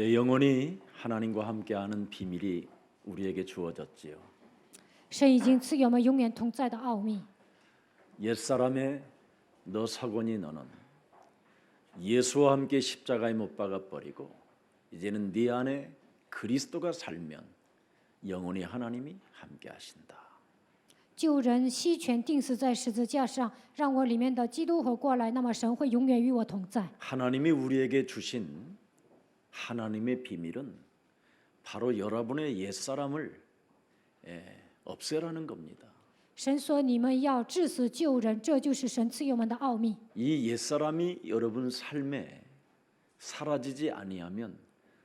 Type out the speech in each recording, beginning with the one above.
내 영혼이 하나님과 함께하는 비밀이 우리에게 주어졌지요. 神已经赐给我们永远同在的奥秘。 옛사람의 너 사고니 너는 예수와 함께 십자가에 못 박아 버리고 이제는 네 안에 그리스도가 살면 영원히 하나님이 함께 하신다. 旧人西全钉死在十字架上，让我里面的基督活过来，那么神会永远与我同在。 하나님이 우리에게 주신 하나님의 비밀은 바로 여러분의 옛사람을 없애라는 겁니다. 神说：“你们要治死旧人，这就是神赐给我们的奥秘。 이 옛사람이 여러분 삶에 사라지지 아니하면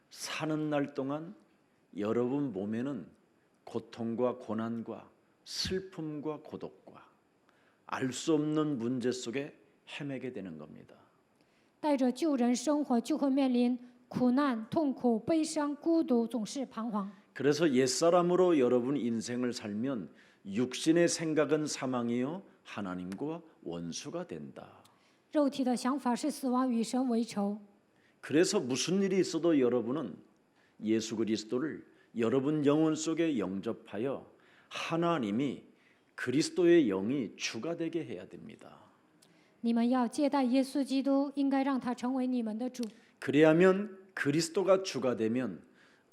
사는 날 동안 여러분 몸에는 고통과 고난과 슬픔과 고독과 알 수 없는 문제 속에 헤매게 되는 겁니다. 带着旧人生活，就会面临苦难、痛苦、悲伤、孤独，总是彷徨。 그래서 옛사람으로 여러분 인생을 살면 육신의 생각은 사망이요 하나님과 원수가 된다. 肉体的想法是死亡，与神为仇。 그래서 무슨 일이 있어도 여러분은 예수 그리스도를 여러분 영혼 속에 영접하여 하나님이 그리스도의 영이 주가 되게 해야 됩니다. 你们要接待耶稣基督，应该让他成为你们的主。 그래야면 그리스도가 주가 되면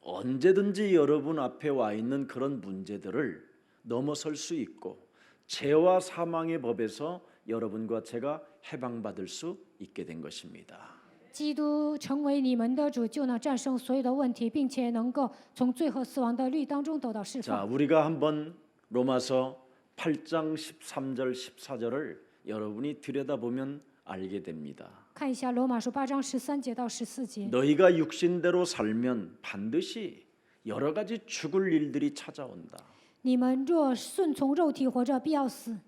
언제든지 여러분 앞에 와 있는 그런 문제들을 넘어설 수 있고 죄와 사망의 법에서 여러분과 제가 해방받을 수 있게 된 것입니다. 基督成为你们的主，就能战胜所有的问题，并且能够从罪和死亡的律当中得到释 자, 放。 우리가 한번 로마서 8장 13절 14절을 여러분이 들여다보면 알게 됩니다. 看一下罗马书8章13节到14节。 너희가 육신대로 살면 반드시 여러 가지 죽을 일들이 찾아온다. 你们若顺从肉体活着，必要死。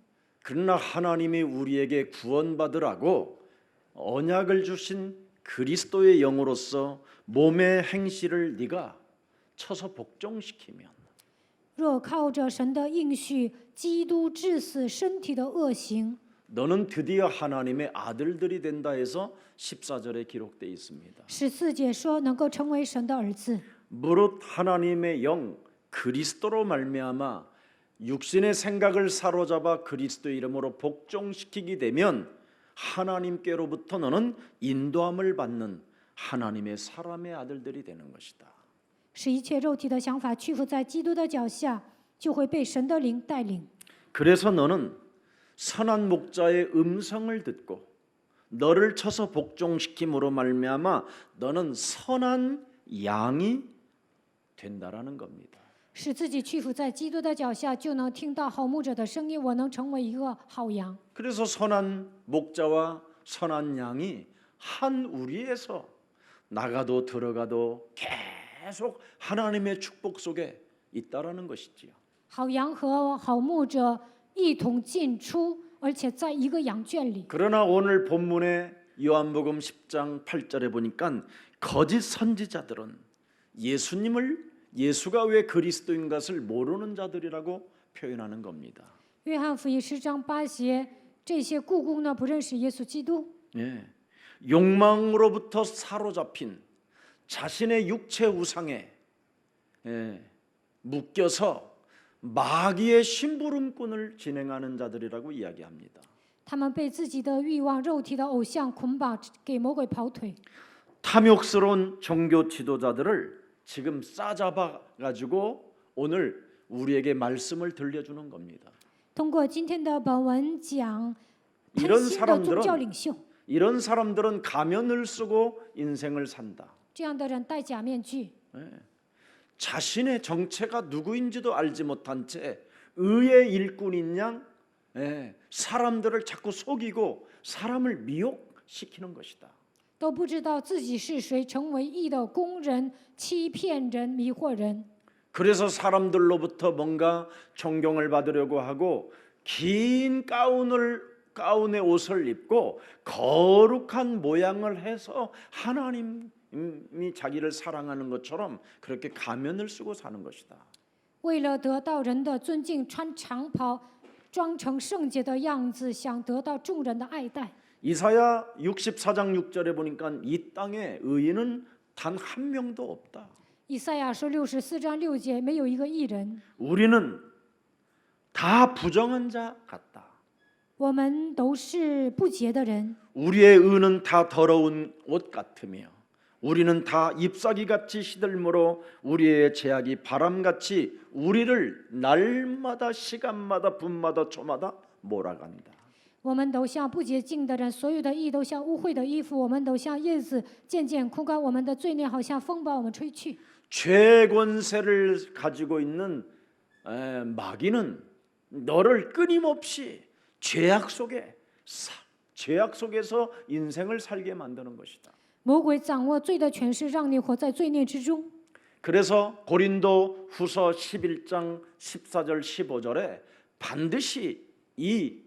그러나 하나님이 우리에게 구원받으라고 언약을 주신 그리스도의 영으로서 몸의 행실을 네가 쳐서 복종시키면 若靠着神的应许，基督治死身体的恶行， 너는 드디어 하나님의 아들들이 된다 해서 14절에 기록되어 있습니다. 14节说能够成为神的儿子。 무릇 하나님의 영 그리스도로 말미암아 육신의 생각을 사로잡아 그리스도 이름으로 복종시키게 되면 하나님께로부터 너는 인도함을 받는 하나님의 사람의 아들들이 되는 것이다. 使一切肉体的想法屈服在基督的脚下，就会被神的灵带领。 그래서 너는 선한 목자의 음성을 듣고 너를 쳐서 복종시킴으로 말미암아 너는 선한 양이 된다라는 겁니다. 使自己屈服在基督的脚下，就能听到好牧者的声音。我能成为一个好羊。 그래서 선한 목자와 선한 양이 한 우리에서 나가도 들어가도 계속 하나님의 축복 속에 있다라는 것이지요. 好羊和好牧者一同进出，而且在一个羊圈里。 그러나 오늘 본문의 요한복음 10장 8절에 보니까 거짓 선지자들은 예수가 왜 그리스도인 것을 모르는 자들이라고 표현하는 겁니다. 约翰福音10章8节，这些故宫呢不认识耶稣基督， 예, 욕망으로부터 사로잡힌 자신의 육체 우상에 묶여서 마귀의 심부름꾼을 진행하는 자들이라고 이야기합니다. 他们被自己的欲望、肉体的偶像捆绑，给魔鬼跑腿。 탐욕스러운 종교 지도자들을 지금 싸잡아 가지고 오늘 우리에게 말씀을 들려주는 겁니다. 通过今天的本文讲， 이런 贪心的宗教 사람들은 领袖， 이런 사람들은 가면을 쓰고 인생을 산다. 这样的人戴假面具， 자신의 정체가 누구인지도 알지 못한 채 의의 일꾼인 양 사람들을 자꾸 속이고 사람을 미혹시키는 것이다. 都不知道自己是谁，成为义的工人，欺骗人、迷惑人。 그래서 사람들로부터 뭔가 존경을 받으려고 하고 긴 가운의 옷을 입고 거룩한 모양을 해서 하나님이 자기를 사랑하는 것처럼 그렇게 가면을 쓰고 사는 것이다. 为了得到人的尊敬，穿长袍，装成圣洁的样子，想得到众人的爱戴。 이사야 64장 6절에 보니까 이 땅에 의인은 단 한 명도 없다. 以赛亚书64章6节，没有一个义人， 우리는 다 부정한 자 같다. 我们都是不洁的人， 우리의 의는 다 더러운 옷 같으며 우리는 다 잎사귀같이 시들므로 우리의 죄악이 바람같이 우리를 날마다 시간마다 분마다 초마다 몰아간다. 我们都像不洁净的人，所有的义都像污秽的衣服，我们都像叶子渐渐枯干，我们的罪孽好像风把我们吹去。 죄 권세를 가지고 있는 마귀는 너를 끊임없이 죄악 속에서 인생을 살게 만드는 것이다. 魔鬼掌握罪的权势，让你活在罪孽之中。 그래서 고린도 후서 11장 14절 15절에 반드시 이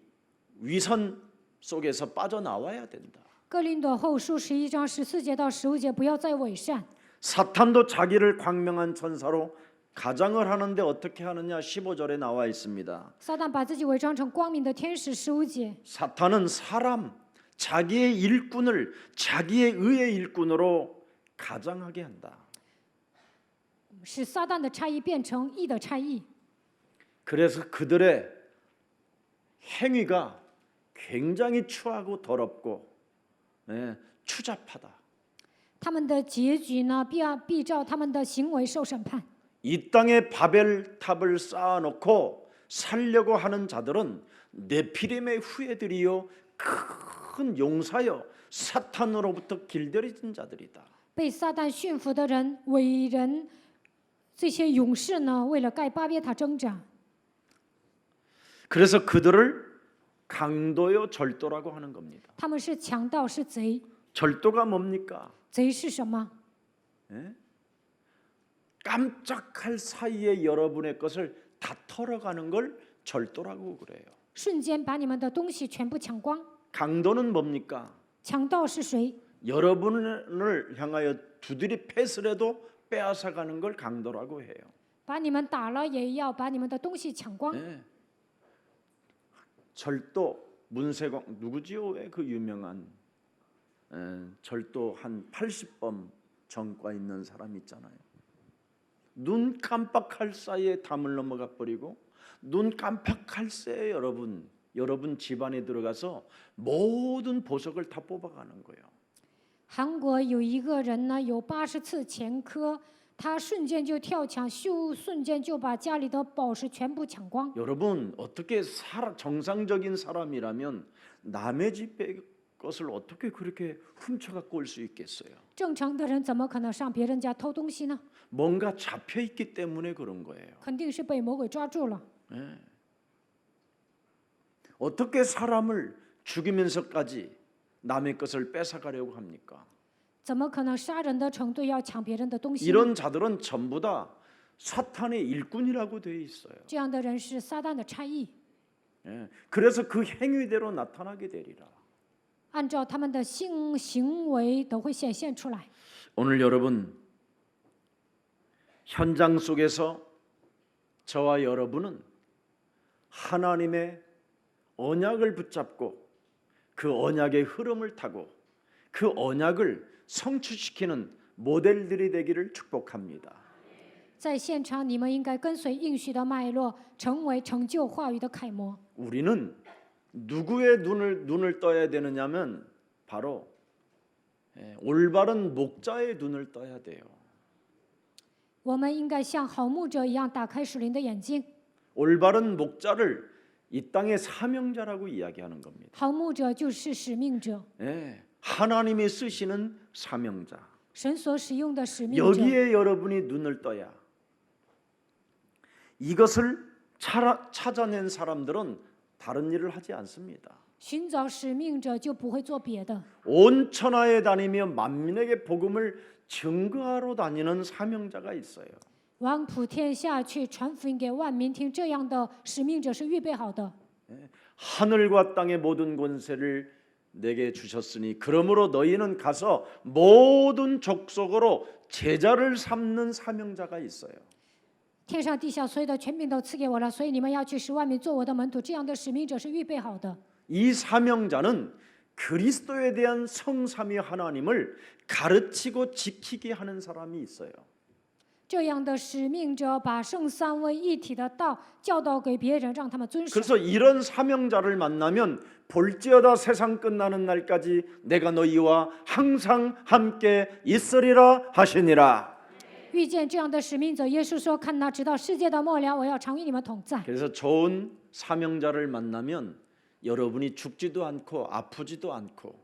위선 속에서 빠져나와야 된다. 哥林多后书11章14节到15节，不要再伪善。 사탄도 자기를 광명한 천사로 가장을 하는데 어떻게 하느냐 15절에 나와 있습니다. 撒旦把自己伪装成光明的天使，15节。 사탄은 사람 자기의 일꾼을 자기의 의의 일꾼으로 가장하게 한다. 使撒旦的差役变成义的差役， 그래서 그들의 행위가 굉장히 추하고 더럽고 추잡하다. 他们的结局呢，必照他们的行为受审判。 이 땅에 바벨탑을 쌓아놓고 살려고 하는 자들은 네피림의 후예들이요 큰 용사여 사탄으로부터 길들여진 자들이다. 被撒旦驯服的人、伟人，这些勇士呢，为了盖巴别塔挣扎， 그래서 그들을 강도요 절도라고 하는 겁니다. 他们是强盗，是贼。 절도가 뭡니까? 贼是什么？ 깜짝할 사이에 여러분의 것을 다 털어가는 걸 절도라고 그래요. 瞬间把你们的东西全部抢光。 강도는 뭡니까? 强盗是谁？ 여러분을 향하여 두드리 패스를 해도 빼앗아가는 걸 강도라고 해요. 把你们打了，也要把你们的东西抢光。 절도 문세광 누구지요? 왜 그 유명한 절도 한 80범 전과 있는 사람 있잖아요. 눈 깜빡할 사이에 담을 넘어가 버리고 눈 깜빡할 새에 여러분 집안에 들어가서 모든 보석을 다 뽑아가는 거예요. 韩国有一个人呢，有80次前科，他瞬间就跳墙，瞬间就把家里的宝石全部抢光。 여러분 어떻게 정상적인 사람이라면 남의 집의 것을 어떻게 그렇게 훔쳐갖고 올 수 있겠어요? 正常的人怎么可能上别人家偷东西呢？ 뭔가 잡혀 있기 때문에 그런 거예요. 肯定是被魔鬼抓住了。 어떻게 사람을 죽이면서까지 남의 것을 뺏어가려고 합니까? 怎么可能杀人的程度要抢别人的东西呢？ 이런 자들은 전부 다 사탄의 일꾼이라고 되어 있어요. 这样的人是撒旦的差役， 그래서 그 행위대로 나타나게 되리라. 按照他们的行为都会显现出来。 오늘 여러분 현장 속에서 저와 여러분은 하나님의 언약을 붙잡고 그 언약의 흐름을 타고 그 언약을 성취시키는 모델들이 되기를 축복합니다. 在现场，你们应该跟随应许的脉络，成为成就话语的楷模。 우리는 누구의 눈을 떠야 되느냐면 바로 올바른 목자의 눈을 떠야 돼요. 我们应该像好牧者一样，打开属灵的眼睛。 올바른 목자를 이 땅의 사명자라고 이야기하는 겁니다. 好牧者就是使命者， 하나님이 쓰시는 사명자. 神所使用的使命者。 여기에 여러분이 눈을 떠야 이것을 찾아낸 사람들은 다른 일을 하지 않습니다. 寻找使命者就不会做别的。 온 천하에 다니며 만민에게 복음을 증거하러 다니는 사명자가 있어요. 往普天下去传福音给万民听，这样的使命者是预备好的。 하늘과 땅의 모든 권세를 내게 주셨으니 그러므로 너희는 가서 모든 족속으로 제자를 삼는 사명자가 있어요. 天上地下所有的权柄都赐给我了，所以你们要去使万民做我的门徒。这样的使命者是预备好的。 이 사명자는 그리스도에 대한 성삼위 하나님을 가르치고 지키게 하는 사람이 있어요. 这样的使命者把圣三位一体的道教导给别人，让他们遵守。 그래서 이런 사명자를 만나면 볼지어다 세상 끝나는 날까지 내가 너희와 항상 함께 있으리라 하시니라. 遇见这样的使命者，耶稣说：“看哪，直到世界的末了，我要常与你们同在。” 그래서 좋은 사명자를 만나면 여러분이 죽지도 않고 아프지도 않고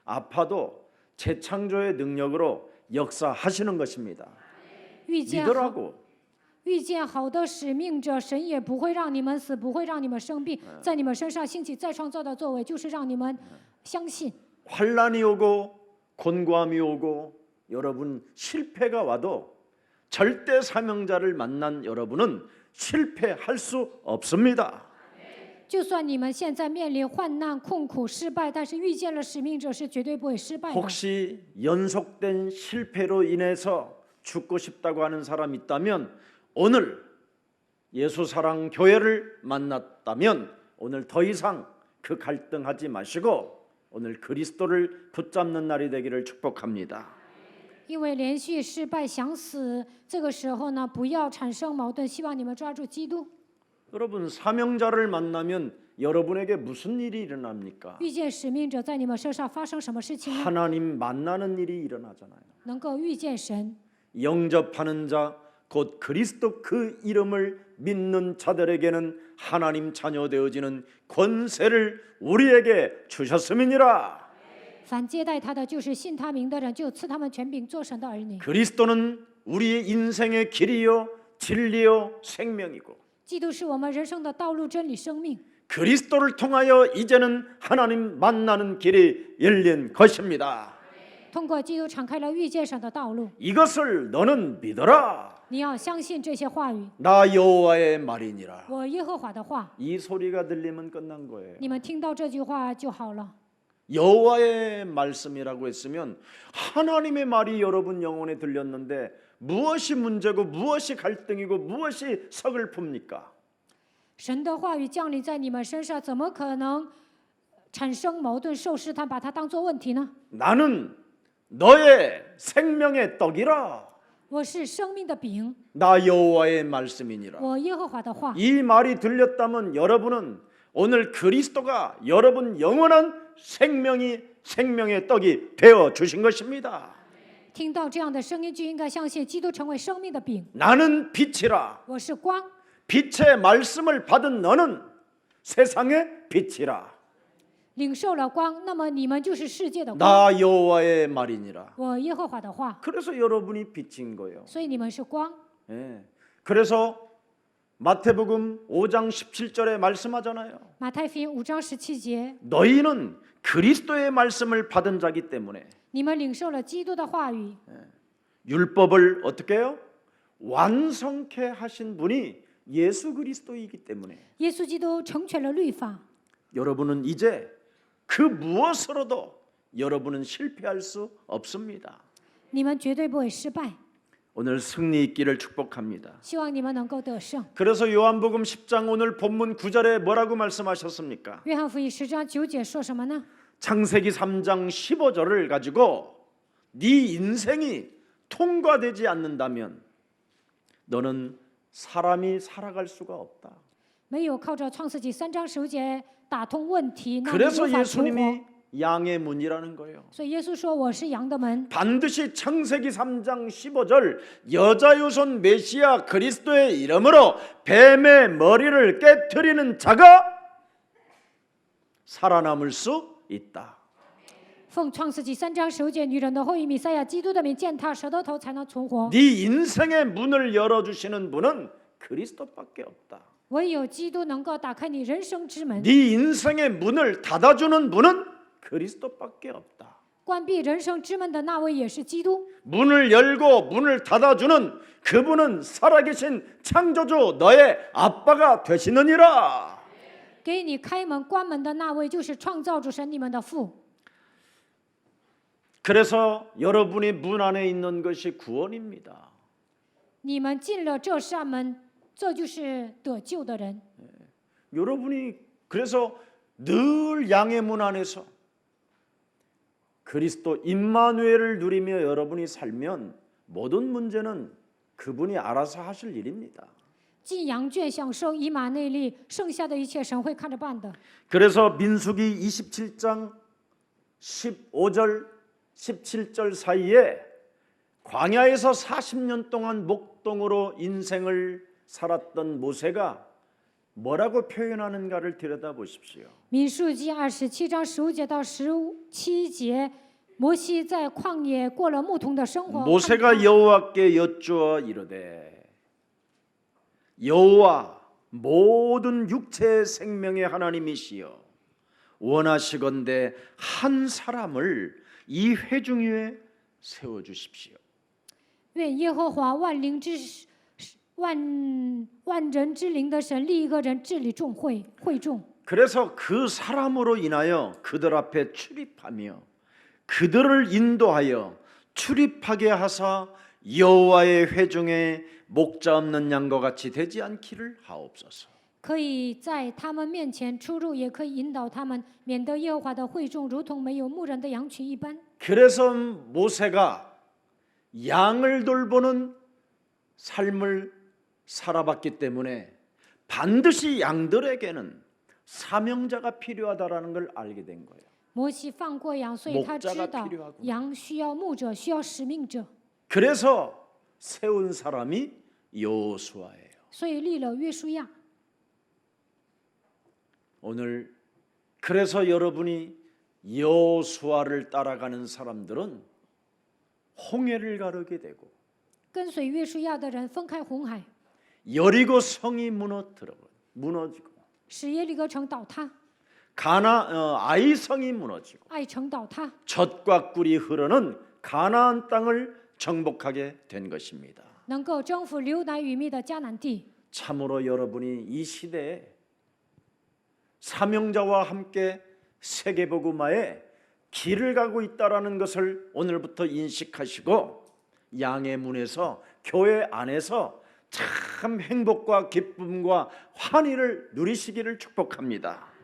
아파도 재창조의 능력으로 역사하시는 것입니다. 遇见好 믿으라고. 遇见好的使命者，神也不会让你们死，不会让你们生病，在你们身上兴起再创造的作为，就是让你们相信。 환란이 오고 곤고함이 오고 여러분 실패가 와도 절대 사명자를 만난 여러분은 실패할 수 없습니다. 就算你们现在面临患难、困苦、失败，但是遇见了使命者是绝对不会失败的。 혹시 연속된 실패로 인해서 죽고 싶다고 하는 사람 있다면 오늘 예수 사랑 교회를 만났다면 오늘 더 이상 그 갈등하지 마시고 오늘 그리스도를 붙잡는 날이 되기를 축복합니다. 因为连续失败想死，这个时候呢，不要产生矛盾，希望你们抓住基督。 여러분 사명자를 만나면 여러분에게 무슨 일이 일어납니까? 遇见使命者在你们身上发生什么事情呢？ 하나님 만나는 일이 일어나잖아요. 能够遇见神， 영접하는 자 곧 그리스도 그 이름을 믿는 자들에게는 하나님 자녀 되어지는 권세를 우리에게 주셨음이니라. 凡接待他的，就是信他名的人，就赐他们权柄做神的儿女。 그리스도는 우리의 인생의 길이요 진리요 생명이고 基督是我们人生的道路、真理、生命。 그리스도를 통하여 이제는 하나님 만나는 길이 열린 것입니다. 通过基督敞开了遇见神的道路。 이것을 너는 믿어라. 你要相信这些话语， 나 여호와의 말이니라. 我耶和华的话。 이 소리가 들리면 끝난 거예요. 你们听到这句话就好了。 여호와의 말씀이라고 했으면 하나님의 말이 여러분 영혼에 들렸는데 무엇이 문제고 무엇이 갈등이고 무엇이 서글픕니까? 神的话语降临在你们身上，怎么可能产生矛盾、受试探，把它当作问题呢？ 나는 너의 생명의 떡이라. 我是生命的饼， 나 여호와의 말씀이니라. 我耶和华的话。 이 말이 들렸다면 여러분은 오늘 그리스도가 여러분 영원한 생명의 떡이 되어 주신 것입니다. 听到这样的声音，就应该相信基督成为生命的饼。 나는 빛이라. 我是光， 빛의 말씀을 받은 너는 세상의 빛이라. 领受了光，那么你们就是世界的光。 나 여호와의 말이니라. 我耶和华的话， 그래서 여러분이 빛인 거예요. 所以你们是光。 예. 그래서 마태복음 5장 17절에 말씀하잖아요. 马太福音5章17节， 너희는 그리스도의 말씀을 받은 자기 때문에 你们领受了基督的话语， 율법을 어떻게 해요? 완성케 하신 분이 예수 그리스도이기 때문에 耶稣基督成全了律法。 여러분은 이제 그 무엇으로도 여러분은 실패할 수 없습니다. 你们绝对不会失败。 오늘 승리 있기를 축복합니다. 希望你们能够得胜。 그래서 요한복음 10장 오늘 본문 9절에 뭐라고 말씀하셨습니까? 约翰福音10章9节说什么呢？ 창세기 3장 15절을 가지고 네 인생이 통과되지 않는다면 너는 사람이 살아갈 수가 없다. 没有靠着创世纪3章15节打通问题，那你 그래서 无法存活。 예수님이 양의 문이라는 거예요. 所以耶稣说：“我是羊的门。 반드시 창세기 3장 15절 여자 유손 메시아 그리스도의 이름으로 뱀의 머리를 깨트리는 자가 살아남을 수 있다. ”奉创世纪3章15节，女人的后裔弥赛亚基督的名践踏蛇的头，才能存活。 네 인생의 문을 열어주시는 분은 그리스도밖에 없다. 唯有基督能够打开你人生之门， 네 인생의 문을 닫아주는 분은 그리스도밖에 없다. 关闭人生之门的那位也是基督。 문을 열고 문을 닫아주는 그분은 살아계신 창조주 너의 아빠가 되시느니라. 给你开门关门的那位就是创造主神，你们的父。 그래서 여러분의 문 안에 있는 것이 구원입니다. 你们进了这扇门，这就是得救的人。 여러분이 그래서 늘 양의 문 안에서 그리스도 임마누엘을 누리며 여러분이 살면 모든 문제는 그분이 알아서 하실 일입니다. 进羊圈享受以马内利，剩下的一切神会看着办的。 그래서 민수기 27장 15절 17절 사이에 광야에서 40년 동안 목동으로 인생을 살았던 모세가 뭐라고 표현하는가를 들여다보십시오. 民数记27章15节到17节，摩西在旷野过了牧童的生活。 모세가 여호와께 여쭈어 이르되 여호와 모든 육체 생명의 하나님이시여 원하시건대 한 사람을 이 회중 위에 세워 주십시오. 愿耶和华万人之灵的神立一个人治理会众。 그래서 그 사람으로 인하여 그들 앞에 출입하며 그들을 인도하여 출입하게 하사 여호와의 회중에 목자 없는 양과 같이 되지 않기를 하옵소서. 可以在他们面前出入，也可以引导他们，免得耶和华的会众如同没有牧人的羊群一般。 그래서 모세가 양을 돌보는 삶을 살아봤기 때문에 반드시 양들에게는 사명자가 필요하다라는 걸 알게 된 거예요. 摩西放过羊，所以他知 목자가 道 필요하구나. 羊需要牧者，需要使命者， 그래서 세운 사람이 여호수아예요. 所以立了约书亚。 오늘 그래서 여러분이 여호수아를 따라가는 사람들은 홍해를 가르게 되고 跟随约书亚的人分开红海， 여리고 성이 무너지고 使耶利哥城倒塌， 아이 성이 무너지고 爱城倒塌， 젖과 꿀이 흐르는 가나안 땅을 정복하게 된 것입니다. 能够征服流奶与蜜的迦南地。 참으로 여러분이 이 시대에 사명자와 함께 세계복음화에 길을 가고 있다라는 것을 오늘부터 인식하시고 양의 문에서 교회 안에서 참 행복과 기쁨과 환희를 누리시기를 축복합니다.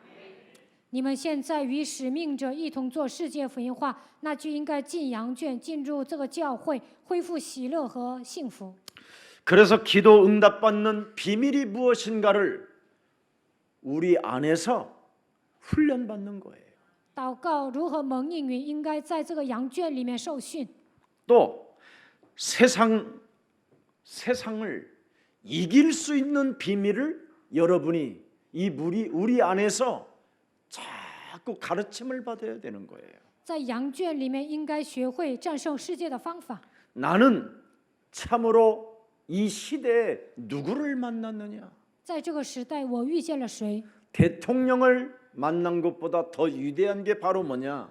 你们现在与使命者一同做世界福音化，那就应该进羊圈，进入这个教会，恢复喜乐和幸福。 그래서 기도 응답받는 비밀이 무엇인가를 우리 안에서 훈련받는 거예요. 祷告如何蒙应允，应该在这个羊圈里面受训。 또 세상을 이길 수 있는 비밀을 여러분이 우리 안에서 자꾸 가르침을 받아야 되는 거예요. 在羊圈里面，应该学会战胜世界的方法。 나는 참으로 이 시대에 누구를 만났느냐? 在这个时代，我遇见了谁？ 대통령을 만난 것보다 더 위대한 게 바로 뭐냐?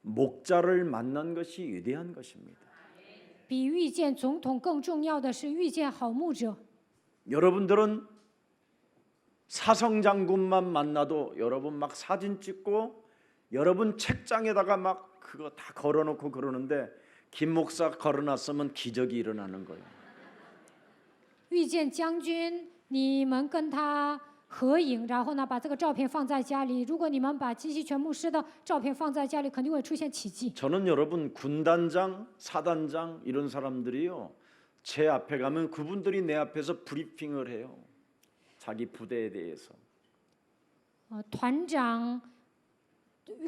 목자를 만난 것이 위대한 것입니다. 比遇见总统更重要的是遇见好牧者。 여러분들은 사성장군만 만나도 여러분 막 사진 찍고 여러분 책장에다가 막 그거 다 걸어놓고 그러는데 김 목사 걸어놨으면 기적이 일어나는 거예요. 遇见将军，你们跟他合影，然后呢，把这个照片放在家里。如果你们把金希全牧师的照片放在家里，肯定会出现奇迹。 저는 여러분 군단장, 사단장 이런 사람들이요. 제 앞에 가면 그분들이 내 앞에서 브리핑을 해요. 자기 부대에 대해서. 团长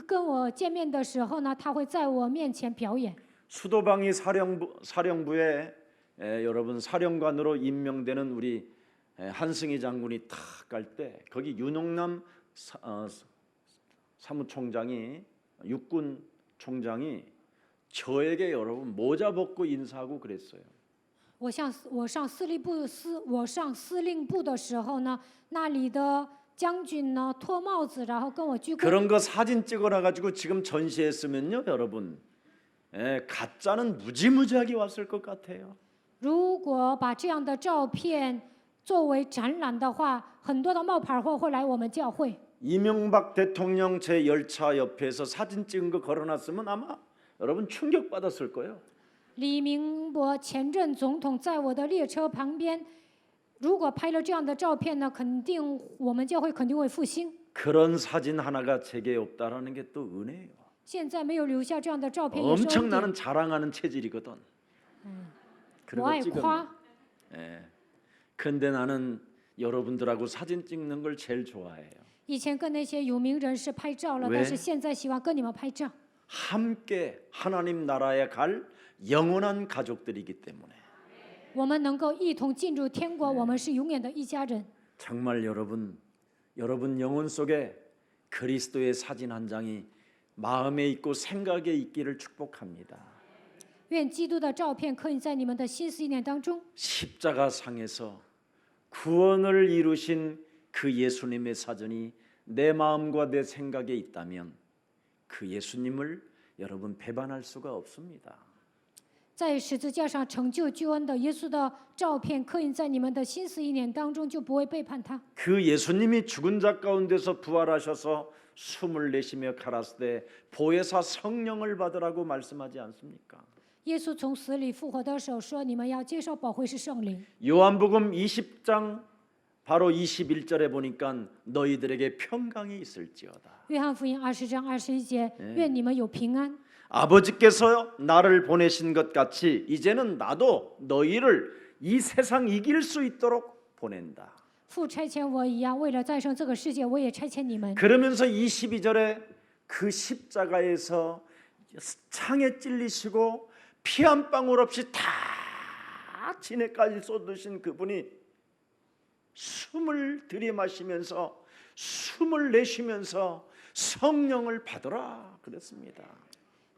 跟我见面的时候呢，他会在我面前表演。 수도방위 사령부에 여러분 사령관으로 임명되는 우리 한승희 장군이 탁 갈 때 거기 윤홍남 사무총장이 육군 총장이 저에게 여러분 모자 벗고 인사하고 그랬어요. 我上司令部的时候呢，那里的将军呢脱帽子，然后跟我鞠躬。 그런 거 사진 찍어놔 가지고 지금 전시했으면요, 여러분. 가짜는 무지무지하게 왔을 것 같아요. 如果把这样的照片作为展览的话，很多的冒牌货会来我们教会。 이명박 대통령 제 열차 옆에서 사진 찍은 거 걸어놨으면 아마 여러분 충격받았을 거예요. 李明博前任总统在我的列车旁边，如果拍了这样的照片呢，我们教会肯定会复兴。 그런 사진 하나가 제게 없다라는 게 또 은혜예요. 现在没有留下这样的照片，也是恩 엄청 典。 나는 자랑하는 체질이거든. 我 그런 爱 거 찍으면. 夸， 예. 근데 나는 여러분들하고 사진 찍는 걸 제일 좋아해요. 以前跟那些有名人士拍照了， 왜 但是现在喜欢跟你们拍照， 함께 하나님 나라에 갈 영원한 가족들이기 때문에. 我们能够一同进入天国，我们是永远的一家人。 정말 여러분 영혼 속에 그리스도의 사진 한 장이 마음에 있고 생각에 있기를 축복합니다. 愿基督的照片刻印在你们的心思意念当中。 십자가 상에서 구원을 이루신 그 예수님의 사진이 내 마음과 내 생각에 있다면 그 예수님을 여러분 배반할 수가 없습니다. 在十字架上成就救恩的耶稣的照片刻印在你们的心思意念当中，就不会背叛他。 그 예수님이 죽은 자 가운데서 부활하셔서 숨을 내쉬며 가라사대 때 보혜사 성령을 받으라고 말씀하지 않습니까? 耶稣从死里复活的时候说：“你们要接受保惠师圣灵。” 요한복음 20장 바로 21절에 보니까 너희들에게 평강이 있을지어다. 约翰福音20章21节，愿你们有平安。 아버지께서 나를 보내신 것 같이 이제는 나도 너희를 이 세상 이길 수 있도록 보낸다. 父差遣我一样，为了战胜这个世界，我也差遣你们。 그러면서 22절에 그 십자가에서 창에 찔리시고 피 한 방울 없이 다 진해까지 쏟으신 그분이 숨을 들이마시면서 숨을 내쉬면서 성령을 받으라 그랬습니다.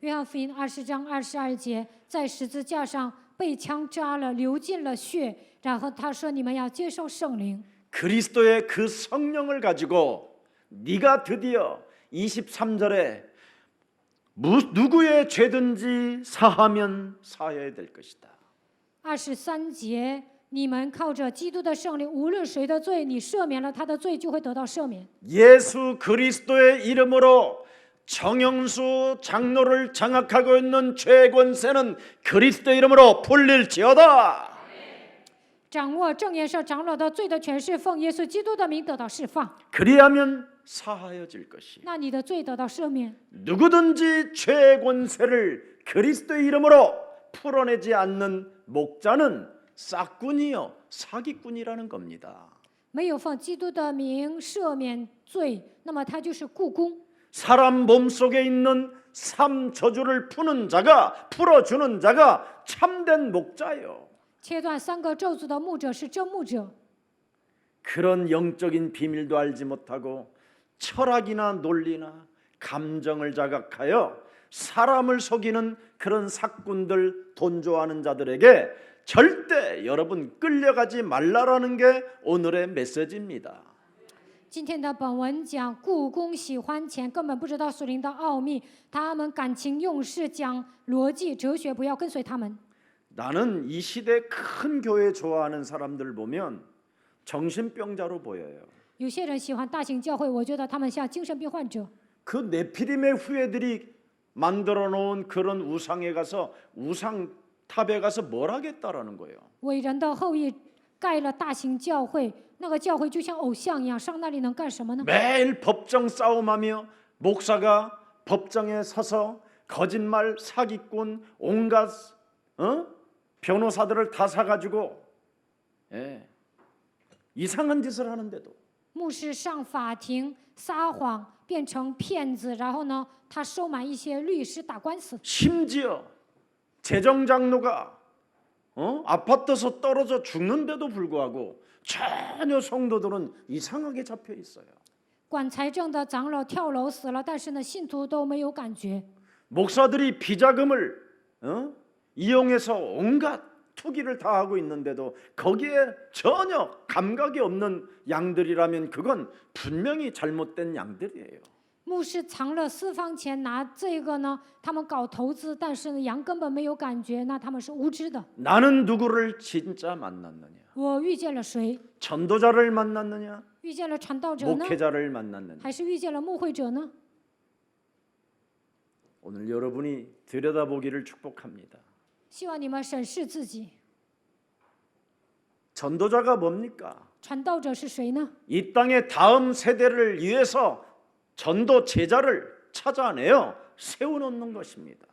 约翰福音20章22节，在十字架上被枪扎了，流尽了血，然后他说：“你们要接受圣灵。” 그리스도의 그 성령을 가지고 네가 드디어 23절에 누구의 죄든지 사하면 사해야 될 것이다. 23节，你们靠着基督的圣灵，无论谁的罪，你赦免了他的罪，就会得到赦免。 예수 그리스도의 이름으로 정영수 장로를 장악하고 있는 죄 권세는 그리스도 이름으로 풀릴지어다. 掌握正言社长老的罪的权势，奉耶稣基督的名得到释放。 그리하면 사하여질 것이. 那你的罪得到赦免。 누구든지 죄 권세를 그리스도 이름으로 풀어내지 않는 목자는 싹군이요 사기꾼이라는 겁니다. 没有奉基督的名赦免罪，那么他就是雇工。 사람 몸속에 있는 삶 저주를 푸는 자가 풀어주는 자가 참된 목자요. 切断3个咒诅的牧者是真牧者。 그런 영적인 비밀도 알지 못하고 철학이나 논리나 감정을 자각하여 사람을 속이는 그런 사꾼들, 돈 좋아하는 자들에게 절대 여러분 끌려가지 말라라는 게 오늘의 메시지입니다. 今天的本文讲雇工喜欢钱，根本不知道属灵的奥秘，他们感情用事，讲逻辑哲学，不要跟随他们。 나는 이 시대 큰 교회 좋아하는 사람들 보면 정신병자로 보여요. 有些人喜欢大型教会，我觉得他们像精神病患者。 그 네피림의 후예들이 만들어 놓은 그런 우상에 가서 우상탑에 가서 뭘 하겠다라는 거예요. 伟人的后裔盖了大型教会，那个教会就像偶像一样，上那里能干什么呢？ 매일 법정 싸움하며 목사가 법정에 서서 거짓말, 사기꾼, 온갖 변호사들을 다 사가지고 이상한 짓을 하는데도 牧师上法庭撒谎，变成骗子，然后呢，他收买一些律师打官司。 심지어 재정장로가 아파트에서 떨어져 죽는데도 불구하고 전혀 성도들은 이상하게 잡혀 있어요. 管财政的长老跳楼死了，但是呢，信徒都没有感觉。 목사들이 비자금을 이용해서 온갖 투기를 다 하고 있는데도 거기에 전혀 감각이 없는 양들이라면 그건 분명히 잘못된 양들이에요. 牧师藏了私房钱，拿这个呢，他们搞投资，但是呢，羊根本没有感觉，那他们是无知的。 나는 누구를 진짜 만났느냐? 我遇见了谁？ 전도자를 만났느냐? 遇见了传道者呢， 목회자를 만났느냐? 还是遇见了牧会者呢？ 오늘 여러분이 들여다보기를 축복합니다. 希望你们审视自己， 전도자가 뭡니까? 传道者是谁呢？ 이 땅의 다음 세대를 위해서 전도 제자를 찾아내어 세워놓는 것입니다.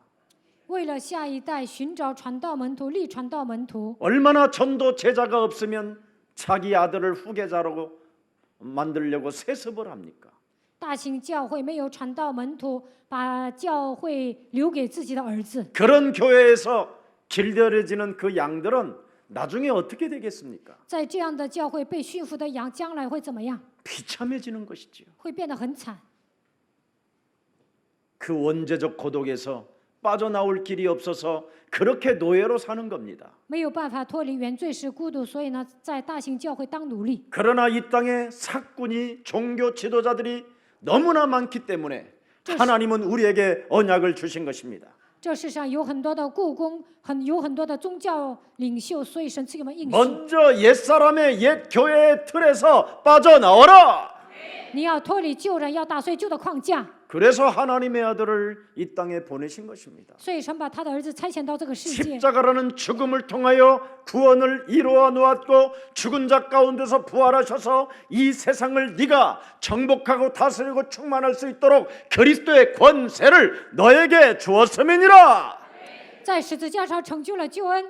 为了下一代寻找传道门徒，立传道门徒。 얼마나 전도 제자가 없으면 자기 아들을 후계자로 만들려고 세습을 합니까? 大型教会没有传道门徒，把教会留给自己的儿子。 그런 교회에서 길들여지는 그 양들은 나중에 어떻게 되겠습니까? 在这样的教会被驯服的羊，将来会怎么样？ 비참해지는 것이지요. 会变得很惨。 그 원죄적 고독에서 빠져나올 길이 없어서 그렇게 노예로 사는 겁니다. 没有办法脱离原罪是孤独，所以呢，在大型教会当奴隶。 그러나 이 땅에 사꾼이 종교 지도자들이 너무나 많기 때문에 하나님은 우리에게 언약을 주신 것입니다. 这世上有很多的故宫，有很多的宗教领袖，所以神赐给我们应许。 먼저 옛사람의 옛 교회의 틀에서 빠져나와라. 你要脱离旧人，要打碎旧的框架。 그래서 하나님의 아들을 이 땅에 보내신 것입니다. 所以神把他的儿子差遣到这个世界。 십자가라는 죽음을 통하여 구원을 이루어 놓았고 죽은 자 가운데서 부활하셔서 이 세상을 네가 정복하고 다스리고 충만할 수 있도록 그리스도의 권세를 너에게 주었음이니라. 在十字架上成就了救恩，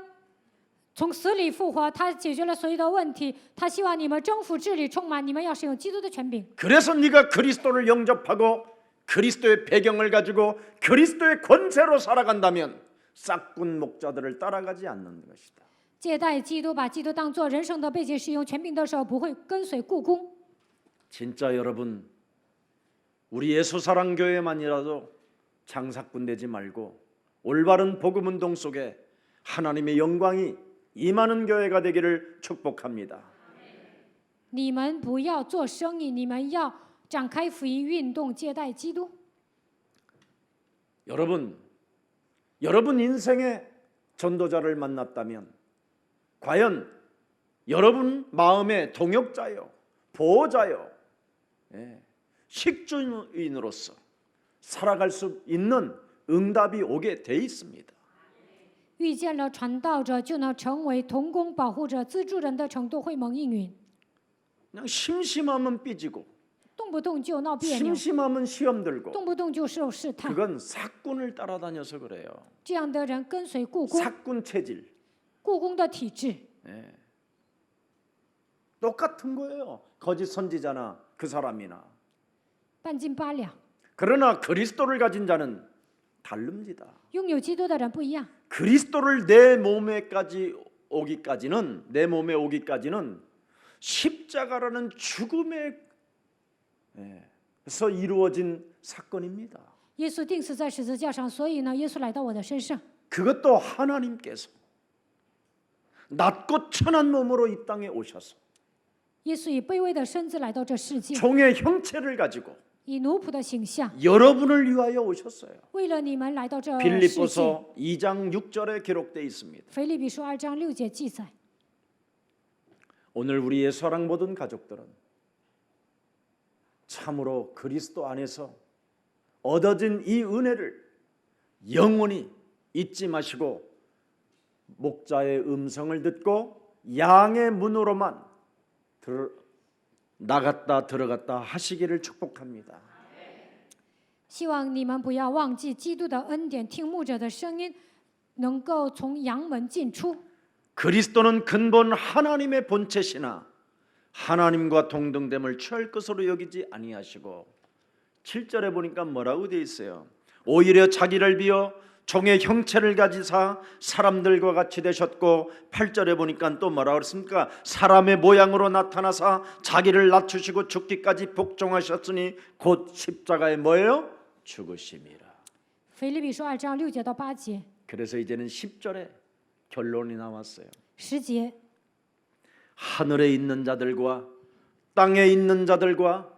从死里复活，他解决了所有的问题。他希望你们征服治理充满，你们要使用基督的权柄。 그래서 네가 그리스도를 영접하고 그리스도의 배경을 가지고 그리스도의 권세로 살아간다면 싹군 목자들을 따라가지 않는 것이다. 接待基督，把基督当作人生的背景，使用权柄的时候，不会跟随故宫。 진짜 여러분, 우리 예수사랑교회만이라도 장사꾼 되지 말고 올바른 복음운동 속에 하나님의 영광이 임하는 교회가 되기를 축복합니다. 你们不要做生意，你们要展开福音运动，接待基督。 여러분 인생에 전도자를 만났다면 과연 여러분 마음의 동역자요, 보호자요, 식주인으로서 살아갈 수 있는 응답이 오게 돼 있습니다. 遇见了传道者，就能成为同工保护者、资助人的程度会蒙应允。 그냥 심심하면 삐지고 动不动就闹别扭， 심심하면 시험 들고 动不动就受试探。 그건 사꾼을 따라다녀서 그래요. 这样的人跟随故宫， 사꾼 체질. 故宫的体制。 똑같은 거예요. 거짓 선지자나 그 사람이나. 半斤八两。 그러나 그리스도를 가진 자는 다릅니다. 拥有基督的人不一样。 그리스도를 내 몸에 오기까지는 십자가라는 죽음에서 이루어진 사건입니다. 耶稣钉死在十字架上，所以呢，耶稣来到我的身上。 그것도 하나님께서 낮고 천한 몸으로 이 땅에 오셔서 耶稣以卑微的身子来到这世界， 종의 형체를 가지고 以奴仆的形象， 여러분을 위하여 오셨어요. 为了你们来到这世界。 빌립보서 2장 6절에 기록되어 있습니다. 腓立比书2章6节记载。 오늘 우리의 사랑 모든 가족들은 참으로 그리스도 안에서 얻어진 이 은혜를 영원히 잊지 마시고 목자의 음성을 듣고 양의 문으로만 나갔다 들어갔다 하시기를 축복합니다. 希望你们不要忘记基督的恩典，听牧者的声音，能够从羊门进出。 그리스도는 근본 하나님의 본체시나 하나님과 동등됨을 취할 것으로 여기지 아니하시고 7절에 보니까 뭐라고 되어 있어요? 오히려 자기를 비어 종의 형체를 가지사 사람들과 같이 되셨고 8절에 보니까 또 뭐라고 그랬습니까? 사람의 모양으로 나타나사 자기를 낮추시고 죽기까지 복종하셨으니 곧 십자가에 뭐예요? 죽으심이라. 腓立比书2章6节到8节。 그래서 이제는 10절에 결론이 나왔어요. 10节， 하늘에 있는 자들과 땅에 있는 자들과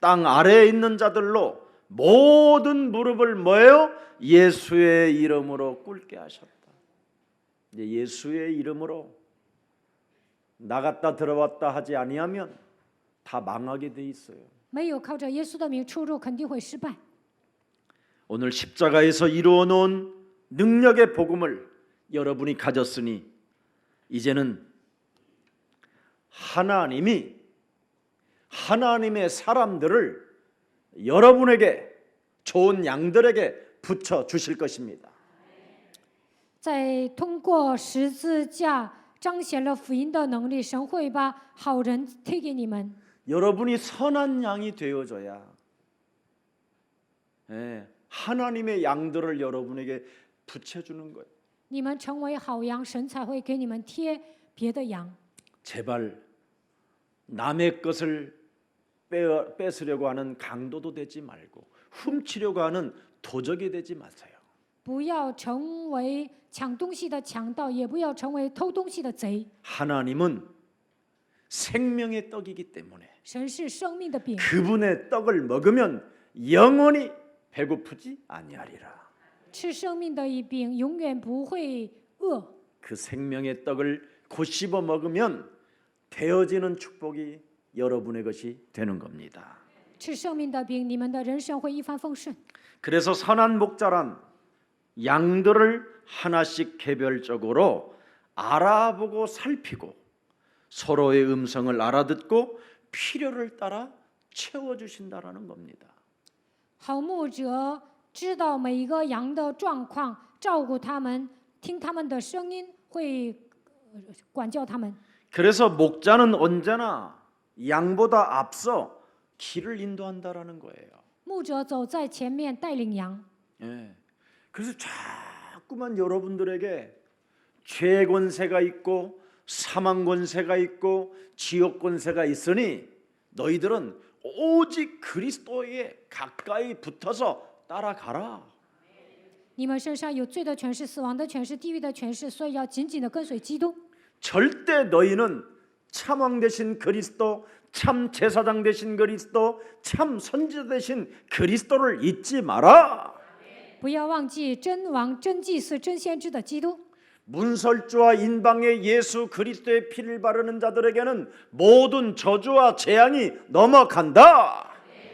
땅 아래에 있는 자들로 모든 무릎을 뭐예요? 예수의 이름으로 꿇게 하셨다. 이제 예수의 이름으로 나갔다 들어왔다 하지 아니하면 다 망하게 돼 있어요. 没有靠着耶稣的名出入，肯定会失败。 오늘 십자가에서 이루어 놓은 능력의 복음을 여러분이 가졌으니 이제는 하나님의 사람들을 여러분에게 좋은 양들에게 붙여 주실 것입니다. 在通过十字架彰显了福音的能力，神会把好人推给你们。 여러분이 선한 양이 되어줘야 하나님의 양들을 여러분에게 붙여주는 거예요. 你们成为好羊，神才会给你们贴别的羊。 제발 남의 것을 뺏으려고 하는 강도도 되지 말고 훔치려고 하는 도적이 되지 마세요. 不要成为抢东西的强盗，也不要成为偷东西的贼。 하나님은 생명의 떡이기 때문에 神是生命的饼， 그분의 떡을 먹으면 영원히 배고프지 아니하리라. 吃生命的一饼，永远不会饿。 그 생명의 떡을 곱씹어 먹으면 되어지는 축복이 여러분의 것이 되는 겁니다. 吃生命的饼，你们的人生会一帆风顺。 그래서 선한 목자란 양들을 하나씩 개별적으로 알아보고 살피고 서로의 음성을 알아듣고 필요를 따라 채워주신다라는 겁니다. 好牧者知道每一个羊的状况，照顾他们，听他们的声音，会管教他们。 그래서 목자는 언제나 양보다 앞서 길을 인도한다라는 거예요. 牧者走在前面带领羊， 그래서 자꾸만 여러분들에게 죄 권세가 있고 사망 권세가 있고 지옥 권세가 있으니 너희들은 오직 그리스도에 가까이 붙어서 따라가라. 你们身上有罪的权势、死亡的权势、地狱的权势，所以要紧紧的跟随基督。 절대 너희는 참 왕 되신 그리스도, 참 제사장 되신 그리스도, 참 선지자 되신 그리스도를 잊지 마라. 不要忘记真王、真祭司、真先知的基督。 문설주와 인방의 예수 그리스도의 피를 바르는 자들에게는 모든 저주와 재앙이 넘어간다.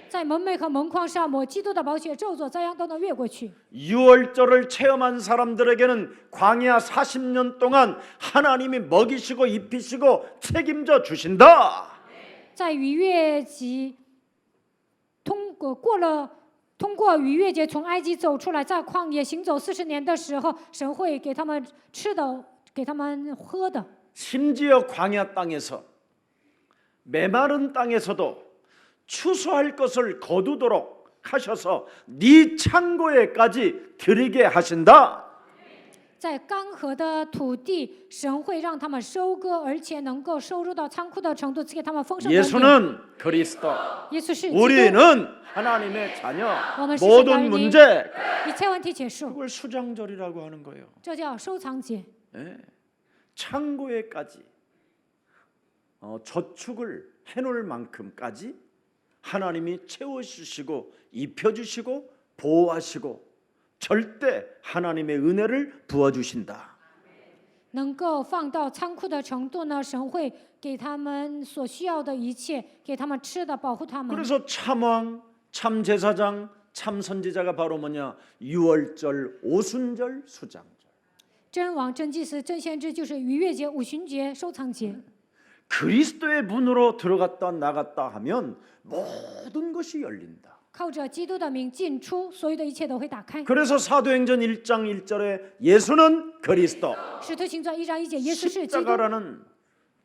在门楣和门框上抹基督的宝血，咒诅灾殃都能越过去。 유월절을 체험한 사람들에게는 광야 40년 동안 하나님이 먹이시고 입히시고 책임져 주신다. 在逾越节通过逾越节从埃及走出来，在旷野行走40年的时候，神会给他们吃的，给他们喝的。 심지어 광야 땅에서 메마른 땅에서도 추수할 것을 거두도록 하셔서 네 창고에까지 들이게 하신다. 在干涸的土地，神会让他们收割，而且能够收入到仓库的程度，赐给他们丰盛的恩典。 예수는 그리스도, 耶稣是基督， 우리는 하나님의 자녀. 我们是神的儿 모든 女。 문제 一切问题结束， 그걸 수장절이라고 하는 거예요. 这叫收藏节。 창고에까지 저축을 해놓을 만큼까지 하나님이 채워주시고 입혀주시고 보호하시고 절대 하나님의 은혜를 부어주신다. 能够放到仓库的程度呢，神会给他们所需要的一切，给他们吃的，保护他们。 그래서 참왕, 참제사장, 참선지자가 바로 뭐냐? 유월절, 오순절, 수장절. 真王、真祭司、真先知就是逾越节、五旬节、收藏节。 그리스도의 문으로 들어갔다 나갔다 하면 모든 것이 열린다. 靠着基督的名进出，所有的一切都会打开。 그래서 사도행전 1장 1절에 예수는 그리스도. 使徒行传1章1节，耶稣是基督。 십자가라는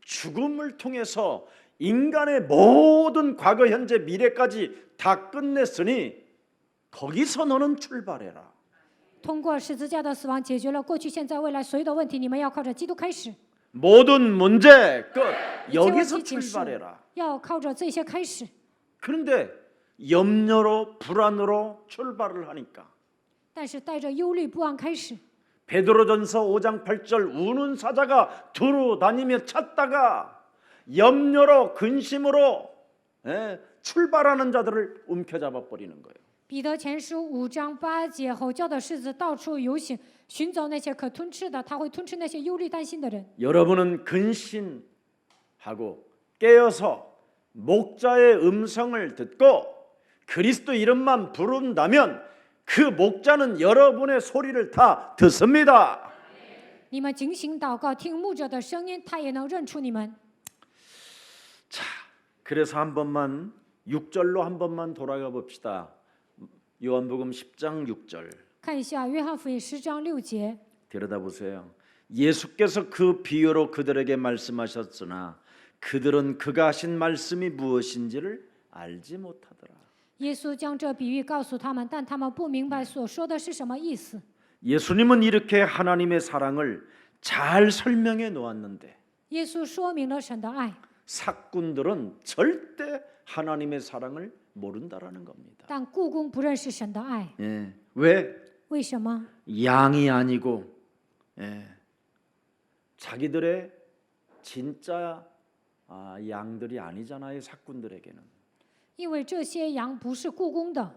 죽음을 통해서 인간의 모든 과거, 현재, 미래까지 다 끝냈으니 거기서 너는 출발해라. 通过十字架的死亡，解决了过去、现在、未来所有的问题。你们要靠着基督开始， 모든 문제 끝. 一切问 여기서 题结束 출발해라. ，要靠着这些开始。 그런데 염려로 불안으로 출발을 하니까 但是带着忧虑不安开始。 베드로전서 5장 8절 우는 사자가 두루 다니며 찾다가 염려로 근심으로 출발하는 자들을 움켜잡아 버리는 거예요. 彼得前书5章8节，吼叫的狮子到处游行，寻找那些可吞吃的，他会吞吃那些忧虑担心的人。 여러분은 근신하고 깨어서 목자의 음성을 듣고 그리스도 이름만 부른다면 그 목자는 여러분의 소리를 다 듣습니다. 你们警醒祷告，听牧者的声音，他也能认出你们。 자, 그래서 한 번만 6절로 한 번만 돌아가 봅시다. 요한복음 10장 6절. 看一下约翰福音10章6节， 들여다보세요. 예수께서 그 비유로 그들에게 말씀하셨으나 그들은 그가 하신 말씀이 무엇인지를 알지 못하더라. 耶稣将这比喻告诉他们，但他们不明白所说的是什么意思。 예수님은 이렇게 하나님의 사랑을 잘 설명해 놓았는데 耶稣说明了神的爱， 사꾼들은 절대 하나님의 사랑을 모른다라는 겁니다. 但故宫不认识神的爱， 예. 왜? 为什么？ 양이 아니고 예. 자기들의 진짜 양들이 아니잖아요. 사꾼들에게는. 因为这些羊不是故宫的，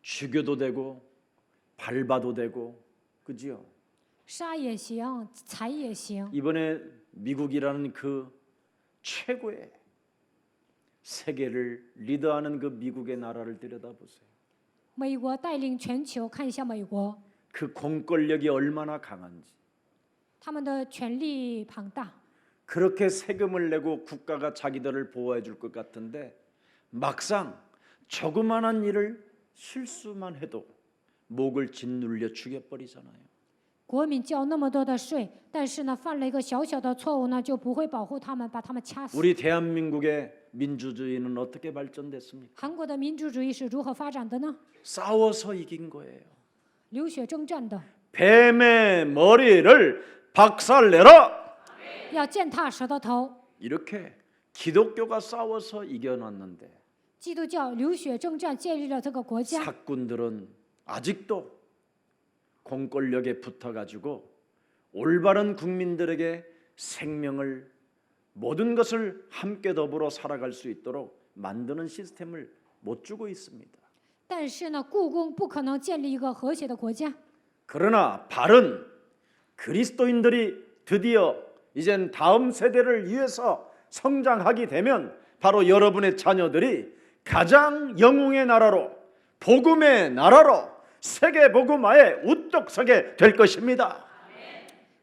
죽여도 되고 밟아도 되고 그지요? 杀也行，踩也行。 이번에 미국이라는 그 최고의 세계를 리더하는 그 미국의 나라를 들여다보세요. 美国带领全球，看一下美国， 그 공권력이 얼마나 강한지. 他们的权力庞大， 그렇게 세금을 내고 국가가 자기들을 보호해 줄 것 같은데 막상 조그마한 일을 실수만 해도 목을 짓눌려 죽여버리잖아요. 国民交那么多的税，但是呢，犯了一个小小的错误呢，就不会保护他们，把他们掐死。 우리 대한민국의 민주주의는 어떻게 발전됐습니까? 韩国的民主主义是如何发展的呢？ 싸워서 이긴 거예요. 流血征战的， 뱀의 머리를 박살내라. 要践踏蛇的头。 이렇게 기독교가 싸워서 이겨놨는데 基督教流血征战建立了这个国家， 사꾼들은 아직도 공권력에 붙어가지고 올바른 국민들에게 생명을 모든 것을 함께 더불어 살아갈 수 있도록 만드는 시스템을 못 주고 있습니다. 但是呢，故宫不可能建立一个和谐的国家。 그러나 바른 그리스도인들이 드디어 이젠 다음 세대를 위해서 성장하게 되면 바로 여러분의 자녀들이 가장 영웅의 나라로 복음의 나라로 세계 복음화에 우뚝 서게 될 것입니다.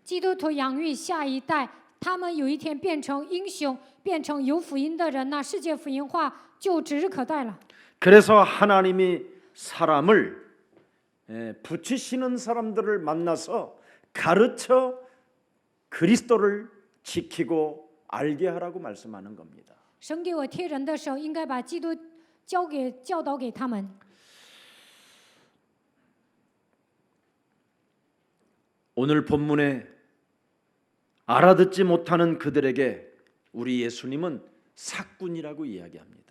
基督徒养育下一代，他们有一天变成英雄，变成有福音的人，那世界福音化就指日可待了。 그래서 하나님이 사람을 붙이시는 사람들을 만나서 가르쳐 그리스도를 지키고 알게 하라고 말씀하는 겁니다. 神给我贴人的时候，应该把基督教导给他们。 오늘 본문에 알아듣지 못하는 그들에게 우리 예수님은 사꾼이라고 이야기합니다.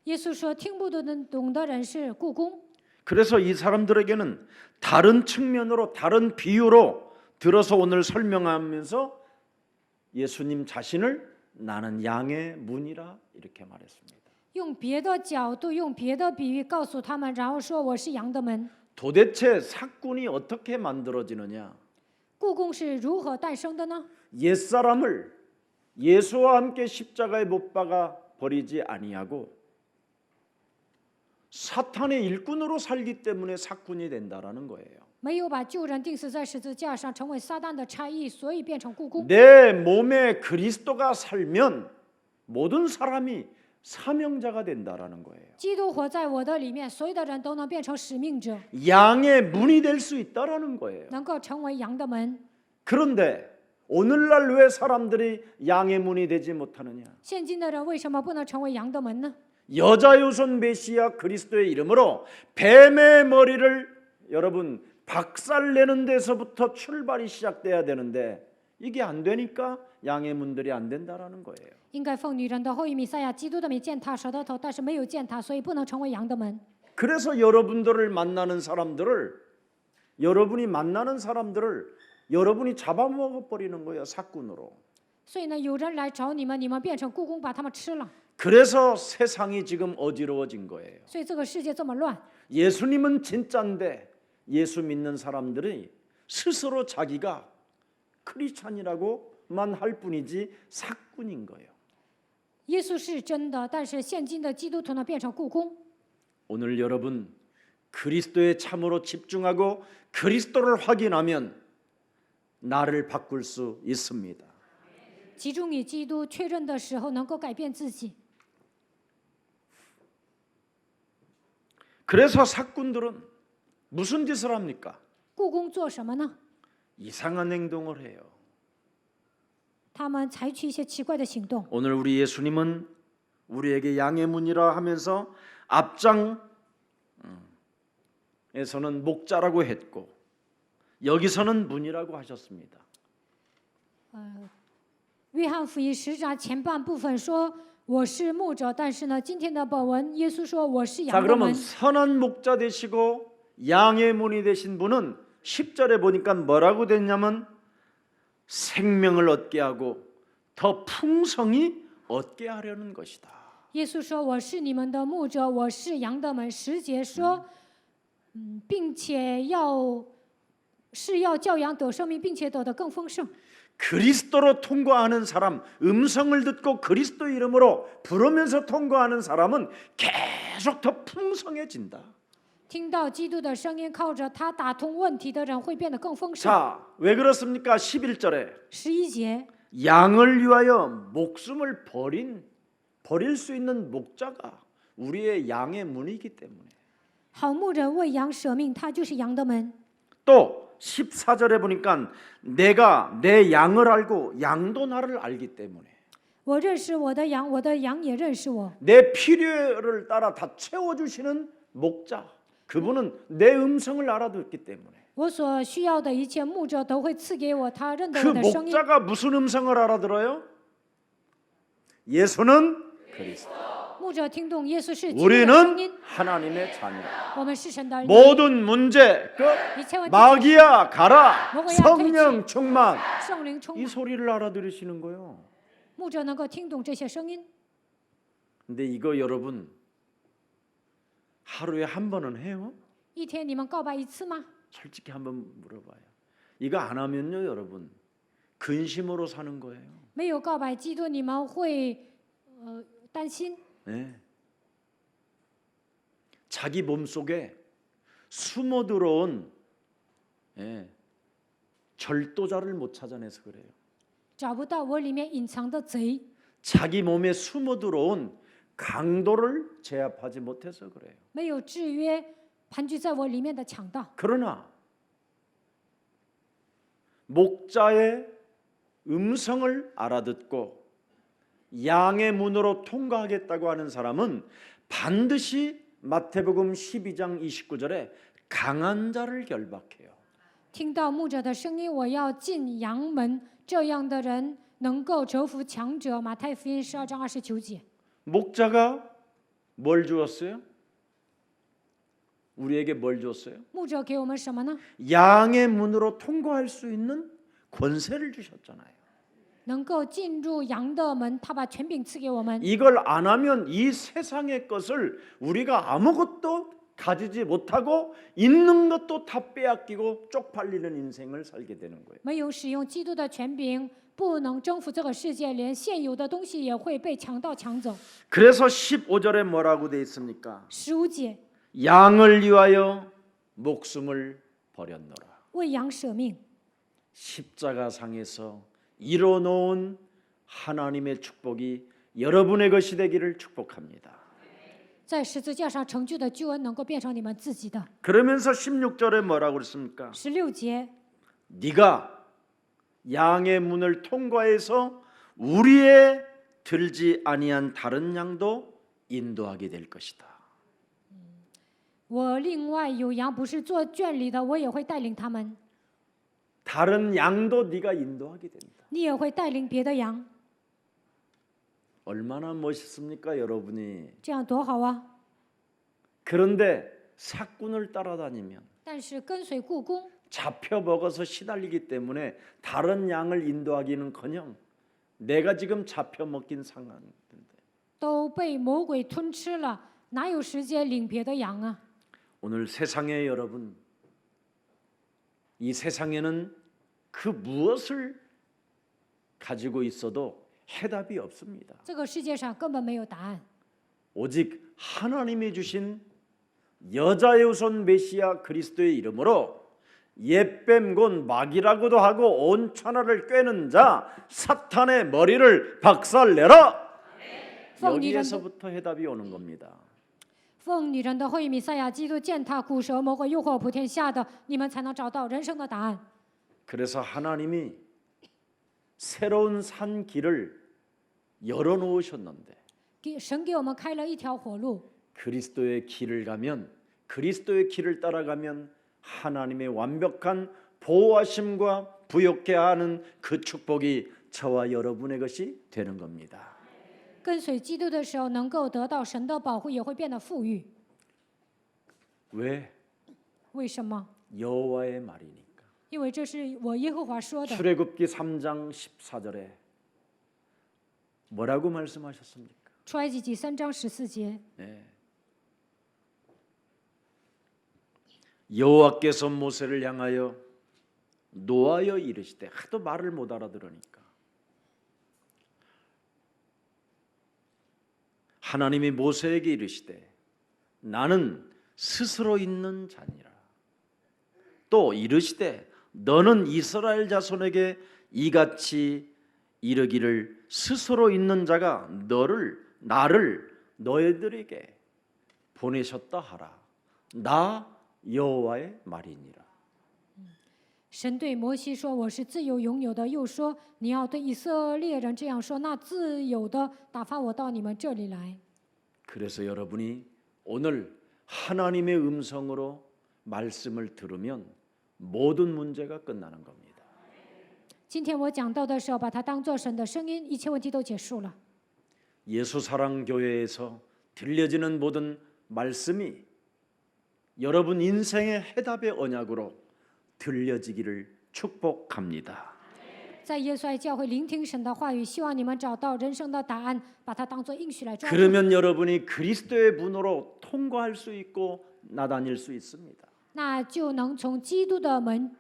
耶稣说，听不懂的人是故宫。 그래서 이 사람들에게는 다른 측면으로 다른 비유로 들어서 오늘 설명하면서 예수님 자신을 나는 양의 문이라 이렇게 말했습니다. 用别的角度，用别的比喻告诉他们，然后说我是羊的门。 도대체 사꾼이 어떻게 만들어지느냐? 故宫是如何诞生的呢？ 옛사람을 예수와 함께 십자가에 못 박아 버리지 아니하고 사탄의 일꾼으로 살기 때문에 사꾼이 된다라는 거예요. 没有把旧人钉死在十字架上，成为撒旦的差役，所以变成故宫。 내 몸에 그리스도가 살면 모든 사람이 사명자가 된다라는 거예요. 基督活在我的里面，所有的人都能变成使命者， 양의 문이 될 수 있다라는 거예요. 能够成为羊的门。 그런데 오늘날 왜 사람들이 양의 문이 되지 못하느냐? 现今的人为什么不能成为羊的门呢？ 여자유손 메시아 그리스도의 이름으로 뱀의 머리를 여러분 박살내는 데서부터 출발이 시작돼야 되는데 이게 안 되니까 양의 문들이 안 된다라는 거예요. 应该奉女人的后裔弥赛亚基督的名践踏蛇的头，但是没有践踏，所以不能成为羊的门。 그래서 여러분들을 만나는 사람들을 여러분이 만나는 사람들을 여러분이 잡아먹어 버리는 거예요. 사꾼으로. 所以呢，有人来找你们，你们变成故宫把他们吃了， 그래서 세상이 지금 어지러워진 거예요. 所以这个世界这么乱。 예수님은 진짜인데 예수 믿는 사람들이 스스로 자기가 크리스찬이라고만 할 뿐이지 사꾼인 거예요. 耶稣是真的，但是现今的基督徒呢，变成故宫。 오늘 여러분 그리스도에 참으로 집중하고 그리스도를 확인하면 나를 바꿀 수 있습니다. 集中与基督确认的时候，能够改变自己。 그래서 사꾼들은 무슨 짓을 합니까? 雇工做什么呢？ 이상한 행동을 해요. 他们采取一些奇怪的行动。 오늘 우리 예수님은 우리에게 양의 문이라 하면서 앞장에서는 목자라고 했고 여기서는 문이라고 하셨습니다. 约翰福音10章前半部分说我是牧者，但是呢，今天的本文耶稣说我是 자 羊的 그러면 门。 선한 목자 되시고 양의 문이 되신 분은 10절에 보니까 뭐라고 됐냐면 생명을 얻게 하고 더 풍성히 얻게 하려는 것이다. 耶稣说我是你们的牧者，我是羊的门。10节说，并且要叫羊得生命，并且得的更丰盛。 그리스도로 통과하는 사람, 음성을 듣고 그리스도 이름으로 부르면서 통과하는 사람은 계속 더 풍성해진다. 听到基督的声音，靠着他打通问题的人会变得更丰盛。 자, 왜 그렇습니까? 11절에 11节， 양을 위하여 목숨을 버릴 수 있는 목자가 우리의 양의 문이기 때문에. 好牧人为羊舍命，他就是羊的门。 또 14절에 보니까 내가 내 양을 알고 양도 나를 알기 때문에 我认识我的羊，我的羊也认识我。 내 필요를 따라 다 채워주시는 목자 그분은 내 음성을 알아듣기 때문에 我所需要的一切，牧者都会赐给我，他认得 그 我的声音。 목자가 무슨 음성을 알아들어요? 예수는 그리스도 牧者听懂耶稣是基督的声 우리는 音， 하나님의 자녀 我们是神的儿女。 모든 문제 끝 一切问题， 마귀야 가라 성령 충만 圣灵充 이 满， 소리를 알아들으시는 거예요. 牧者能够听懂这些声音。 근데 이거 여러분 하루에 한 번은 해요? 一天你们告白一次吗？ 솔직히 한번 물어봐요. 이거 안 하면요 여러분 근심으로 사는 거예요. 没有告白基督，你们会担心， 네. 자기 몸속에 숨어 들어온 절도자를 못 찾아내서 그래요. 找不到我里面隐藏的贼， 자기 몸에 숨어 들어온 강도를 제압하지 못해서 그래요. 没有制约盘踞在我里面的强盗。 그러나 목자의 음성을 알아듣고 양의 문으로 통과하겠다고 하는 사람은 반드시 마태복음 12장 29절에 강한 자를 결박해요. 听到牧者的声音，我要进羊门，这样的人能够折服强者。马太福音12章29节。 목자가 뭘 주었어요? 우리에게 뭘 줬어요? 牧者给我们什么呢？ 양의 문으로 통과할 수 있는 권세를 주셨잖아요. 能够进入羊的门，他把权柄赐给我们。 이걸 안 하면 이 세상의 것을 우리가 아무것도 가지지 못하고 있는 것도 다 빼앗기고 쪽팔리는 인생을 살게 되는 거예요. 没有使用基督的权柄，不能征服这个世界，连现有的东西也会被强盗抢走。 그래서 15절에 뭐라고 돼 있습니까? 15节， 양을 위하여 목숨을 버렸노라. 为羊舍命。 십자가상에서 이뤄놓은 하나님의 축복이 여러분의 것이 되기를 축복합니다. 在十字架上成就的救恩能够变成你们自己的。 그러면서 16절에 뭐라고 그랬습니까? 16节， 네가 양의 문을 통과해서 우리의 들지 아니한 다른 양도 인도하게 될 것이다. 我另外有羊不是做圈里的，我也会带领他们， 다른 양도 네가 인도하게 된다. 你也会带领别的羊， 얼마나 멋있습니까, 여러분이? 这样多好啊！ 그런데 사꾼을 따라다니면 但是跟随故宫， 잡혀 먹어서 시달리기 때문에 다른 양을 인도하기는커녕 내가 지금 잡혀 먹긴 상황인데 都被魔鬼吞吃了，哪有时间领别的羊啊？ 오늘 세상에 여러분 이 세상에는 그 무엇을 가지고 있어도 해답이 없습니다. 这个世界上根本没有答案， 오직 하나님이 주신 여자의 후손 메시아 그리스도의 이름으로 옛뱀 곧 마귀라고도 하고 온 천하를 꿰는 자 사탄의 머리를 박살내라. 奉你人的 여기에서부터 해답이 오는 겁니다. 奉你人的后裔弥赛亚基督践踏古蛇魔鬼诱惑普天下的，你们才能找到人生的答案。 그래서 하나님이 새로운 산 길을 열어놓으셨는데 神给我们开了一条活路， 그리스도의 길을 가면 그리스도의 길을 따라가면 하나님의 완벽한 보호하심과 부욕케 하는 그 축복이 저와 여러분의 것이 되는 겁니다. 跟随基督的时候，能够得到神的保护，也会变得富裕。 왜? 为什么？ 여호와의 말이니까. 因为这是我耶和华说的。 출애굽기 3장 14절에 뭐라고 말씀하셨습니까? 出埃及记3章14节， 네. 여호와께서 모세를 향하여 노하여 이르시되 하도 말을 못 알아들으니까 하나님이 모세에게 이르시되 나는 스스로 있는 자니라. 또 이르시되 너는 이스라엘 자손에게 이같이 이르기를 스스로 있는 자가 나를 너희들에게 보내셨다 하라. 나 여호와의 말이니라. 神对摩西说：“我是自由拥有的。”又说：“你要对以色列人这样说，那自由的打发我到你们这里来。” 그래서 여러분이 오늘 하나님의 음성으로 말씀을 들으면 모든 문제가 끝나는 겁니다. 今天我讲到的时候，把它当作神的声音，一切问题都结束了。 예수사랑교회에서 들려지는 모든 말씀이 여러분 인생의 해답의 언약으로 들려지기를 축복합니다. 在耶稣爱教会聆听神的话语，希望你们找到人生的答案，把它当作应许来抓住。 그러면 여러분이 그리스도의 문으로 통과할 수 있고 나다닐 수 있습니다. 那就能从基督的门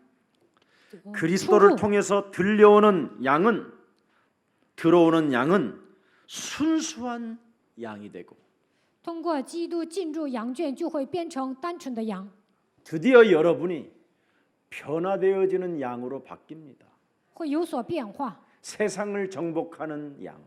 그리스도를 出入。 통해서 들어오는 양은 순수한 양이 되고 通过基督进入羊圈，就会变成单纯的羊， 드디어 여러분이 변화되어지는 양으로 바뀝니다. 会有所变化， 세상을 정복하는 양,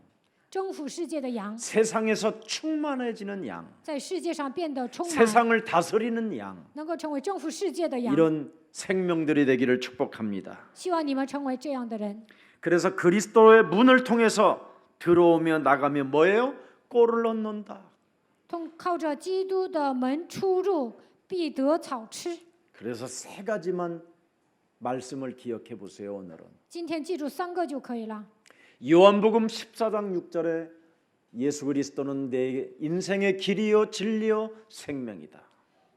征服世界的羊， 세상에서 충만해지는 양, 在世界上变得充满， 세상을 다스리는 양, 能够成为征服世界的羊。 이런 생명들이 되기를 축복합니다. 希望你们成为这样的人。 그래서 그리스도의 문을 통해서 들어오며 나가며 뭐예요? 꼴을 얻는다. 靠着基督的门出入，必得草吃。 그래서 세 가지만 말씀을 기억해 보세요. 오늘은 今天记住3个就可以了。 요한복음 14장 6절에 예수 그리스도는 내 인생의 길이요 진리요 생명이다.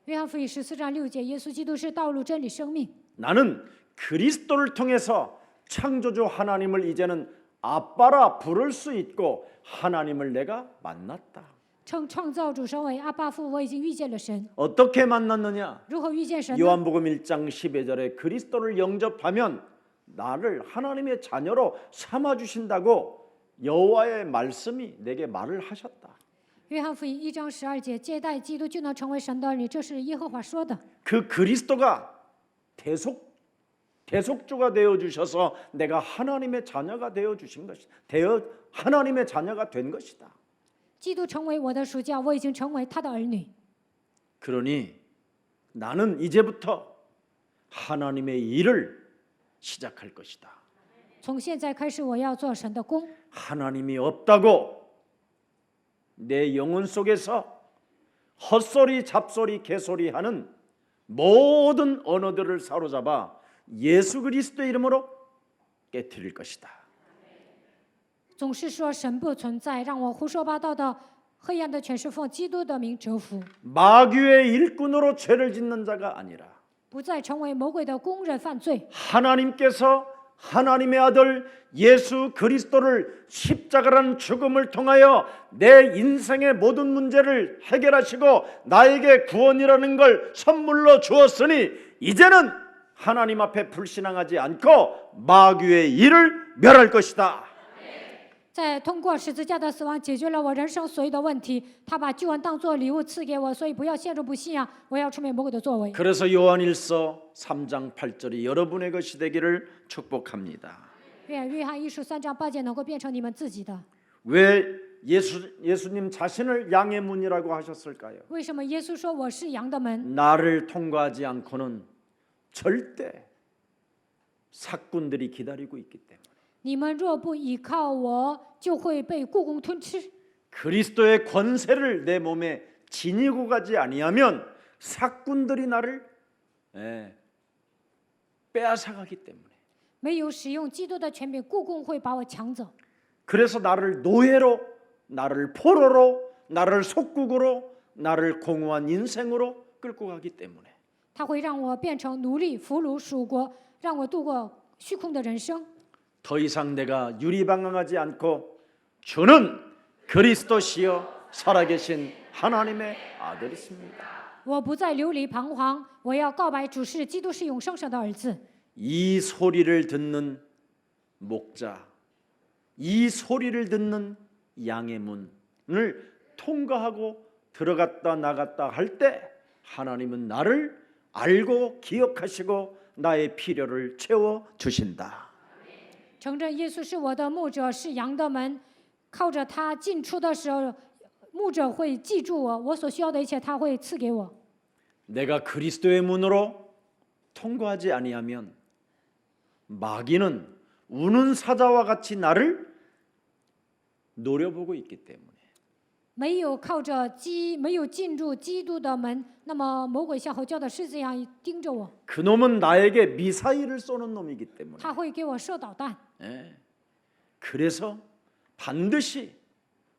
约翰福音14章6节，耶稣基督是道路、真理、生命。 나는 그리스도를 통해서 창조주 하나님을 이제는 아빠라 부를 수 있고 하나님을 내가 만났다. 称创造主神为阿爸父，我已经遇见了神。 어떻게 만났느냐? 如何遇见神呢？ 요한복음 1장 12절에 그리스도를 영접하면 나를 하나님의 자녀로 삼아 주신다고 여호와의 말씀이 내게 말을 하셨다. 约翰福音1章12节，接待基督就能成为神的儿女，这是耶和华说的。 그 그리스도가 대속주가 되어 주셔서 내가 하나님의 자녀가 되어 주신 것이 하나님의 자녀가 된 것이다. 基督成为我的属教，我已经成为他的儿女。 그러니 나는 이제부터 하나님의 일을 시작할 것이다. 从现在开始，我要做神的工。 하나님이 없다고 내 영혼 속에서 헛소리, 잡소리, 개소리하는 모든 언어들을 사로잡아 예수 그리스도의 이름으로 깨트릴 것이다. 总是说神不存在，让我胡说八道的黑暗的全是奉基督的名折服， 마귀의 일꾼으로 죄를 짓는 자가 아니라 不再成为魔鬼的工人犯罪。 하나님께서 하나님의 아들 예수 그리스도를 십자가라는 죽음을 통하여 내 인생의 모든 문제를 해결하시고 나에게 구원이라는 걸 선물로 주었으니 이제는 하나님 앞에 불신앙하지 않고 마귀의 일을 멸할 것이다. 在通过十字架的死亡解决了我人生所有的问题，他把救恩当作礼物赐给我，所以不要陷入不信仰，我要出卖魔鬼的作为。 그래서 요한일서 3장 8절이 여러분의 것이 되기를 축복합니다. 愿约翰一书3章8节能够变成你们自己的。 왜 예수님 자신을 양의 문이라고 하셨을까요? 为什么耶稣说我是羊的门？ 나를 통과하지 않고는 절대 사꾼들이 기다리고 있기 때문에. 你们若不倚靠我，就会被故宫吞吃。 그리스도의 권세를 내 몸에 지니고 가지 아니하면 사꾼들이 나를 빼앗아가기 때문에. 没有使用基督的权柄，故宫会把我抢走。 그래서 나를 노예로, 나를 포로로, 나를 속국으로, 나를 공허한 인생으로 끌고 가기 때문에. 他会让我变成奴隶、俘虏、属国，让我度过虚空的人生。 더 이상 내가 유리방황하지 않고 주는 그리스도시여 살아계신 하나님의 아들이십니다. 我不再流离彷徨，我要告白主是基督是永生神的儿子。 이 소리를 듣는 목자, 이 소리를 듣는 양의 문을 통과하고 들어갔다 나갔다 할 때 하나님은 나를 알고 기억하시고 나의 필요를 채워 주신다. 承认耶稣是我的牧者，是羊的门，靠着他进出的时候，牧者会记住我，我所需要的一切他会赐给我。 내가 그리스도의 문으로 통과하지 아니하면 마귀는 우는 사자와 같이 나를 노려보고 있기 때문에. 没有靠着没有进入基督的门，那么魔鬼像吼叫的狮子一样盯着我， 그놈은 나에게 미사일을 쏘는 놈이기 때문에. 他会给我射导弹。 그래서 반드시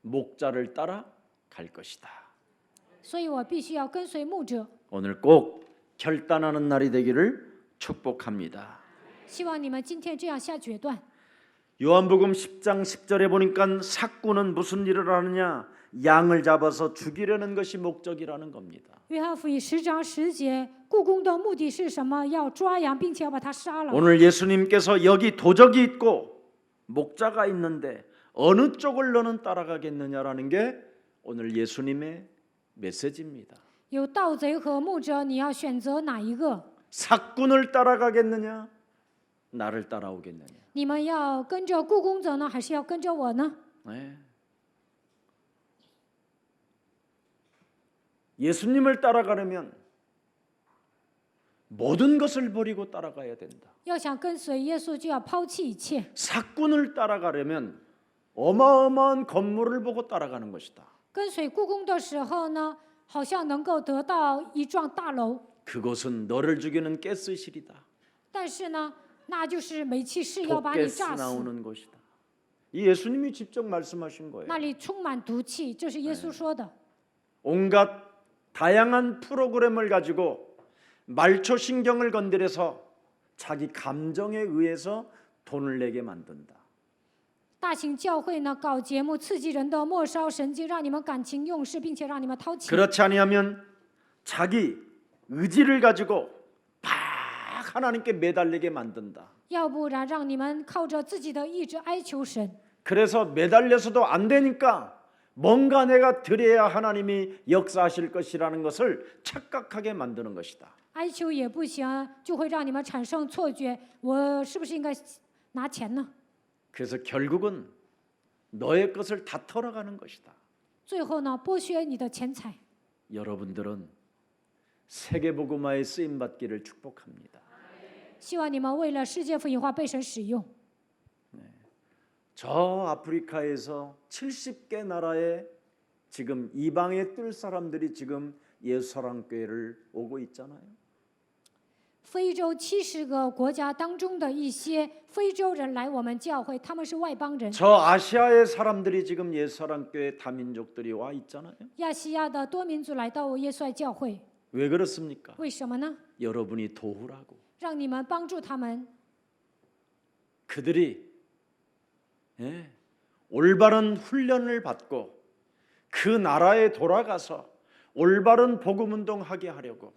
목자를 따라 갈 것이다. 所以我必须要跟随牧者。 오늘 꼭 결단하는 날이 되기를 축복합니다. 希望你们今天这样下决断。 요한복음 10장 10절에 보니까 사꾼은 무슨 일을 하느냐? 양을 잡아서 죽이려는 것이 목적이라는 겁니다. 约翰福音10章10节，故宫的目的是什么？要抓羊，并且要把他杀了。 오늘 예수님께서 여기 도적이 있고 목자가 있는데 어느 쪽을 너는 따라가겠느냐라는 게 오늘 예수님의 메시지입니다. 有盗贼和牧者，你要选择哪一个？ 사꾼을 따라가겠느냐? 나를 따라오겠느냐? 你们要跟着故宫走呢，还是要跟着我呢？ 예수님을 따라가려면 모든 것을 버리고 따라가야 된다. 要想跟随耶稣，就要抛弃一切。 사꾼을 따라가려면 어마어마한 건물을 보고 따라가는 것이다. 跟随故宫的时候呢，好像能够得到一幢大楼， 그곳은 너를 죽이는 가스실이다. 但是呢，那就是煤气室要把你 독가스 炸死。 나오는 곳이다. 이 예수님이 직접 말씀하신 거예요. 那里充满毒气，这是耶稣说的。 온갖 다양한 프로그램을 가지고 말초신경을 건드려서 자기 감정에 의해서 돈을 내게 만든다. 大型教会呢，搞节目刺激人的末梢神经，让你们感情用事，并且让你们掏钱。 그렇지 아니하면 자기 의지를 가지고 막 하나님께 매달리게 만든다. 要不然让你们靠着自己的意志哀求神。 그래서 매달려서도 안 되니까 뭔가 내가 드려야 하나님이 역사하실 것이라는 것을 착각하게 만드는 것이다. 哀求也不行，就会让你们产生错觉，我是不是应该拿钱呢？ 그래서 결국은 너의 것을 다 털어가는 것이다. 最后呢，剥削你的钱财。 여러분들은 세계복음화에 쓰임 받기를 축복합니다. 希望你们为了世界福音化被神使用。 저 아프리카에서 70개 나라에 지금 이방의 뜰 사람들이 지금 예수사랑교회를 오고 있잖아요. 非洲70个国家当中的一些非洲人来我们教会，他们是外邦人。 저 아시아의 사람들이 지금 예수사랑교회 다민족들이 와 있잖아요. 亚细亚的多民族来到耶稣爱教会， 왜 그렇습니까? 为什么呢？ 여러분이 도우라고. 让你们帮助他们， 그들이 올바른 훈련을 받고 그 나라에 돌아가서 올바른 복음운동하게 하려고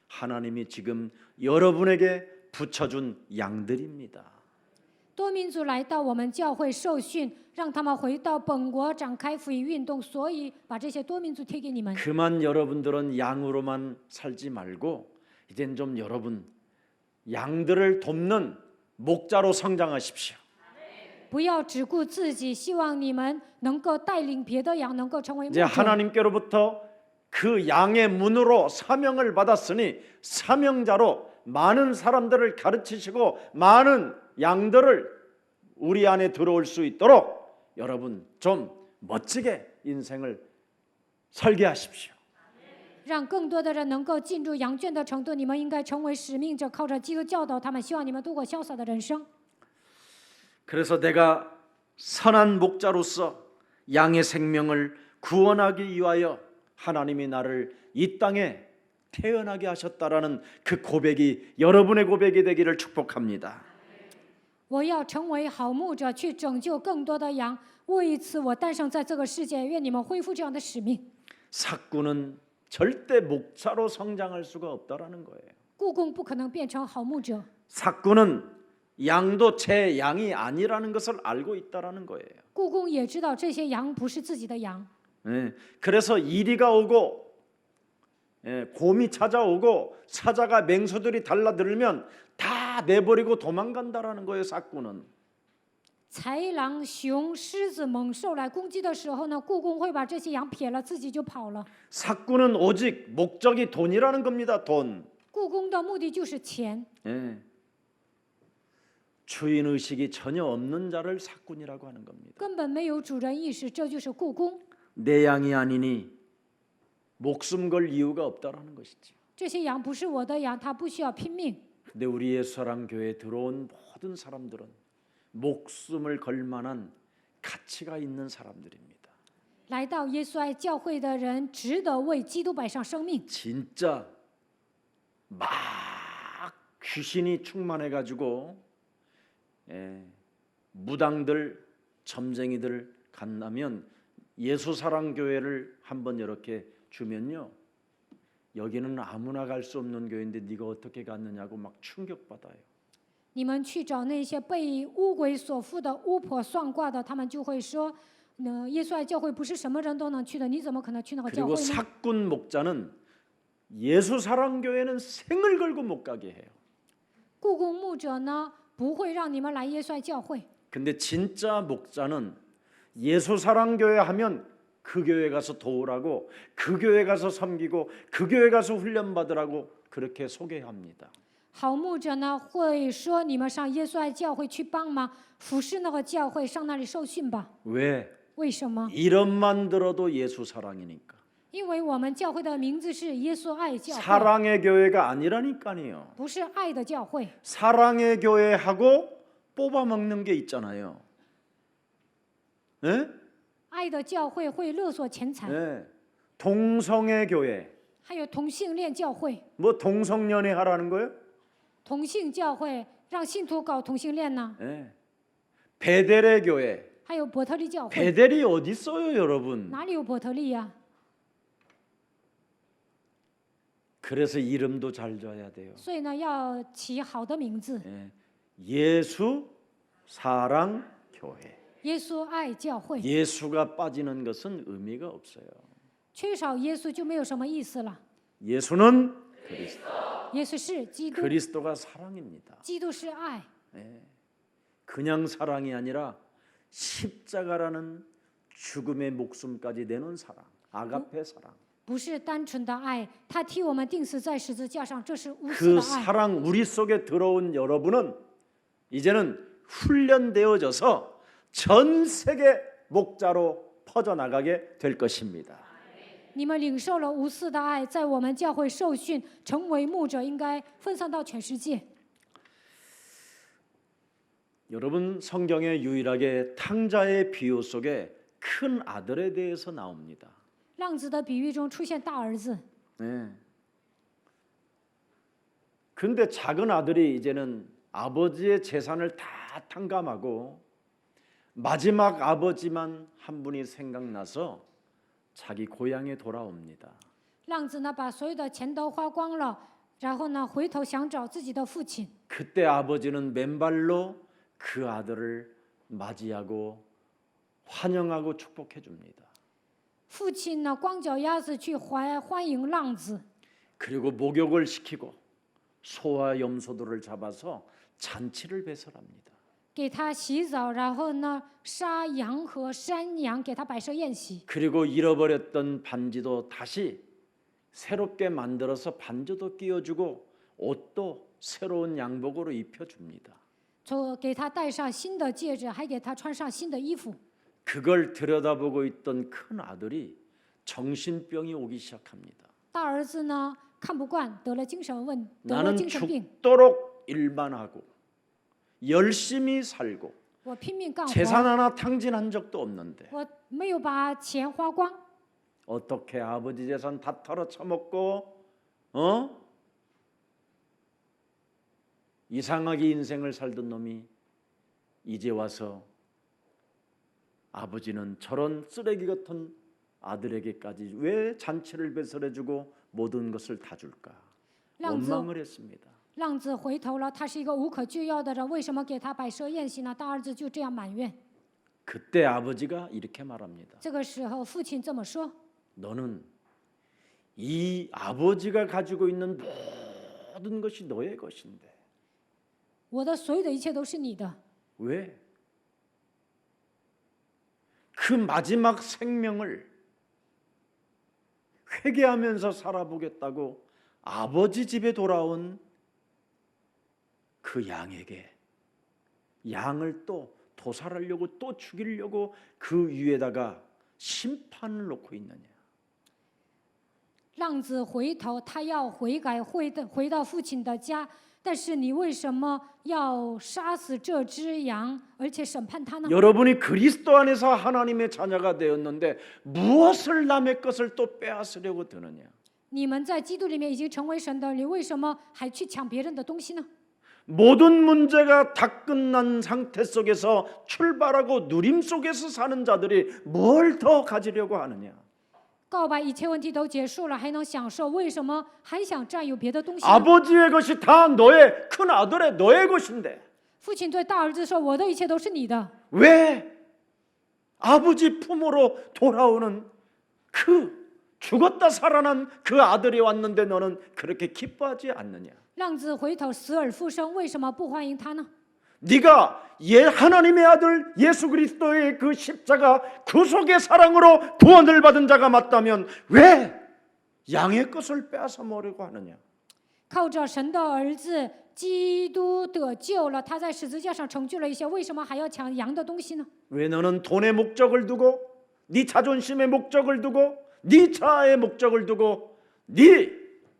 하나님이 지금 여러분에게 붙여준 양들입니다. 多民族来到我们教会受训，让他们回到本国展开福音运动，所以把这些多民族贴给你们。 그만 여러분들은 양으로만 살지 말고 이젠 좀 여러분 양들을 돕는 목자로 성장하십시오. 不要只顾自己，希望你们能够带领别的羊，能够成为牧 이제 者。 하나님께로부터 그 양의 문으로 사명을 받았으니 사명자로 많은 사람들을 가르치시고 많은 양들을 우리 안에 들어올 수 있도록 여러분 좀 멋지게 인생을 설계하십시오. 让更多的人能够进入羊圈的程度，你们应该成为使命者，靠着基督教导他们，希望你们度过潇洒的人生。 그래서 내가 선한 목자로서 양의 생명을 구원하기 위하여 하나님이 나를 이 땅에 태어나게 하셨다라는 그 고백이 여러분의 고백이 되기를 축복합니다. 我要成为好牧者，去拯救更多的羊。为此，我诞生在这个世界，愿你们恢复这样的使命。 사꾼은 절대 목자로 성장할 수가 없다라는 거예요. 故宫不可能变成好牧者， 사꾼은 양도 제 양이 아니라는 것을 알고 있다라는 거예요. 故宫也知道这些羊不是自己的羊。 그래서 이리가 오고 곰이 찾아오고 사자가 맹수들이 달라들면 다 내버리고 도망간다라는 거예요. 사꾼은. 豺狼、熊、狮子、猛兽来攻击的时候呢，故宫会把这些羊撇了，自己就跑了。 사꾼은 오직 목적이 돈이라는 겁니다. 돈. 故宫的目的就是钱， 주인 의식이 전혀 없는 자를 사꾼이라고 하는 겁니다. 根本没有主人意识，这就是故宫。 내 양이 아니니 목숨 걸 이유가 없다라는 것이죠. 这些羊不是我的羊，它不需要拼命。 근데 우리 예수사랑 교회에 들어온 모든 사람들은 목숨을 걸 만한 가치가 있는 사람들입니다. 来到耶稣爱教会的人，值得为基督摆上生命。 진짜 막 귀신이 충만해 가지고 무당들, 점쟁이들 간다면 예수사랑 교회를 한번 이렇게 주면요. 여기는 아무나 갈 수 없는 교회인데 네가 어떻게 갔느냐고 막 충격받아요. 你们去找那些被巫鬼所附的巫婆算卦的，他们就会说：“耶稣爱教会不是什么人都能去的，你怎么可能去那个教 그리고 会呢？” 사꾼 목자는 예수사랑 교회는 생을 걸고 못 가게 해요. 故宫牧者呢，不会让你们来耶稣爱教会。 근데 진짜 목자는 예수사랑 교회 하면 그 교회 가서 도우라고, 그 교회 가서 섬기고, 그 교회 가서 훈련 받으라고 그렇게 소개합니다. 好牧者呢，会说你们上耶稣爱教会去帮忙服侍那个教会，上那里受训吧。 왜? 为什么？ 이름만 들어도 예수 사랑이니까. 因为我们教会的名字是耶稣爱教会， 사랑의 교회가 아니라니까요. 不是爱的教会。 사랑의 교회하고 뽑아 먹는 게 있잖아요. 네? 爱的教会会勒索钱财， 네. 동성애 교회. 还有同性恋教会。 뭐 동성연애 하라는 거예요? 同性教会让信徒搞同性恋呢？ 네. 베델의 교회. 还有伯特利教会， 베델이 어디 있어요, 여러분? 哪里有伯特利呀？ 그래서 이름도 잘 줘야 돼요. 所以呢，要起好的名字。 예. 예수 사랑 교회. 耶稣爱教会， 예수가 빠지는 것은 의미가 없어요. 缺少耶稣就没有什么意思了。 예수는 그리스도. 耶稣是基督， 그리스도가 사랑입니다. 基督是爱， 그냥 사랑이 아니라 십자가라는 죽음의 목숨까지 내놓은 사랑, 아가페 사랑. 不是单纯的爱，他替我们钉死在十字架上，这是无私 그 的爱。 사랑 우리 속에 들어온 여러분은 이제는 훈련되어져서 전 세계 목자로 퍼져나가게 될 것입니다. 你们领受了无私的爱，在我们教会受训，成为牧者，应该分散到全世界。 여러분 성경에 유일하게 탕자의 비유 속에 큰 아들에 대해서 나옵니다. 浪子的比喻中出现大儿子， 네. 근데 작은 아들이 이제는 아버지의 재산을 다 탕감하고 마지막 아버지만 한 분이 생각나서 자기 고향에 돌아옵니다. 浪子呢把所有的钱都花光了，然后呢回头想找自己的父亲。 그때 아버지는 맨발로 그 아들을 맞이하고 환영하고 축복해 줍니다. 父亲呢光脚丫子去欢迎浪子， 그리고 목욕을 시키고 소와 염소들을 잡아서 잔치를 배설합니다. 给他洗澡，然后呢杀羊和山羊，给他摆设宴席。 그리고 잃어버렸던 반지도 다시 새롭게 만들어서 반지도 끼워주고 옷도 새로운 양복으로 입혀줍니다. 给他戴上新的戒指，还给他穿上新的衣服。 그걸 들여다보고 있던 큰 아들이 정신병이 오기 시작합니다. 大儿子呢看不惯，得了精神病。 나는 죽도록 일만 하고 열심히 살고 我拼命干活， 재산 하나 탕진한 적도 없는데 我没有把钱花光， 어떻게 아버지 재산 다 털어쳐먹고 이상하게 인생을 살던 놈이 이제 와서 아버지는 저런 쓰레기 같은 아들에게까지 왜 잔치를 배설해주고 모든 것을 다 줄까? 원망을 했습니다. 浪子回头了，他是一个无可救药的人，为什么给他摆设宴席呢？大儿子就这样埋怨。 그때 아버지가 이렇게 말합니다. 这个时候，父亲这么说： 너는 이 아버지가 가지고 있는 모든 것이 너의 것인데 我的所有的一切都是你的， 왜? 그 마지막 생명을 회개하면서 살아보겠다고 아버지 집에 돌아온 그 양에게 양을 또 도살하려고 또 죽이려고 그 위에다가 심판을 놓고 있느냐? 浪子回头，他要悔改，回到父亲的家。但是你为什么要杀死这只羊，而且审判他呢？ 여러분이 그리스도 안에서 하나님의 자녀가 되었는데 무엇을 남의 것을 또 빼앗으려고 드느냐? 你们在基督里面已经成为神的，你为什么还去抢别人的东西呢？ 모든 문제가 다 끝난 상태 속에서 출발하고 누림 속에서 사는 자들이 뭘 더 가지려고 하느냐? 告白一切问题都结束了，还能享受，为什么还想占有别的东西呢？ 아버지의 것이 다 너의 큰 아들의 너의 것인데 父亲对大儿子说：“我的一切都是你的， 왜 아버지 품으로 돌아오는 그 죽었다 살아난 그 아들이 왔는데 너는 그렇게 기뻐하지 않느냐? 浪子回头死而复生，为什么不欢迎他呢？ 네가 하나님의 아들 예수 그리스도의 그 십자가 구속의 사랑으로 구원을 받은 자가 맞다면 왜 양의 것을 빼앗아 먹으려고 하느냐? 靠着神的儿子基督得救了，他在十字架上成就了一些，为什么还要抢羊的东西呢？ 왜 너는 돈의 목적을 두고 네 자존심의 목적을 두고 네 자아의 목적을 두고 네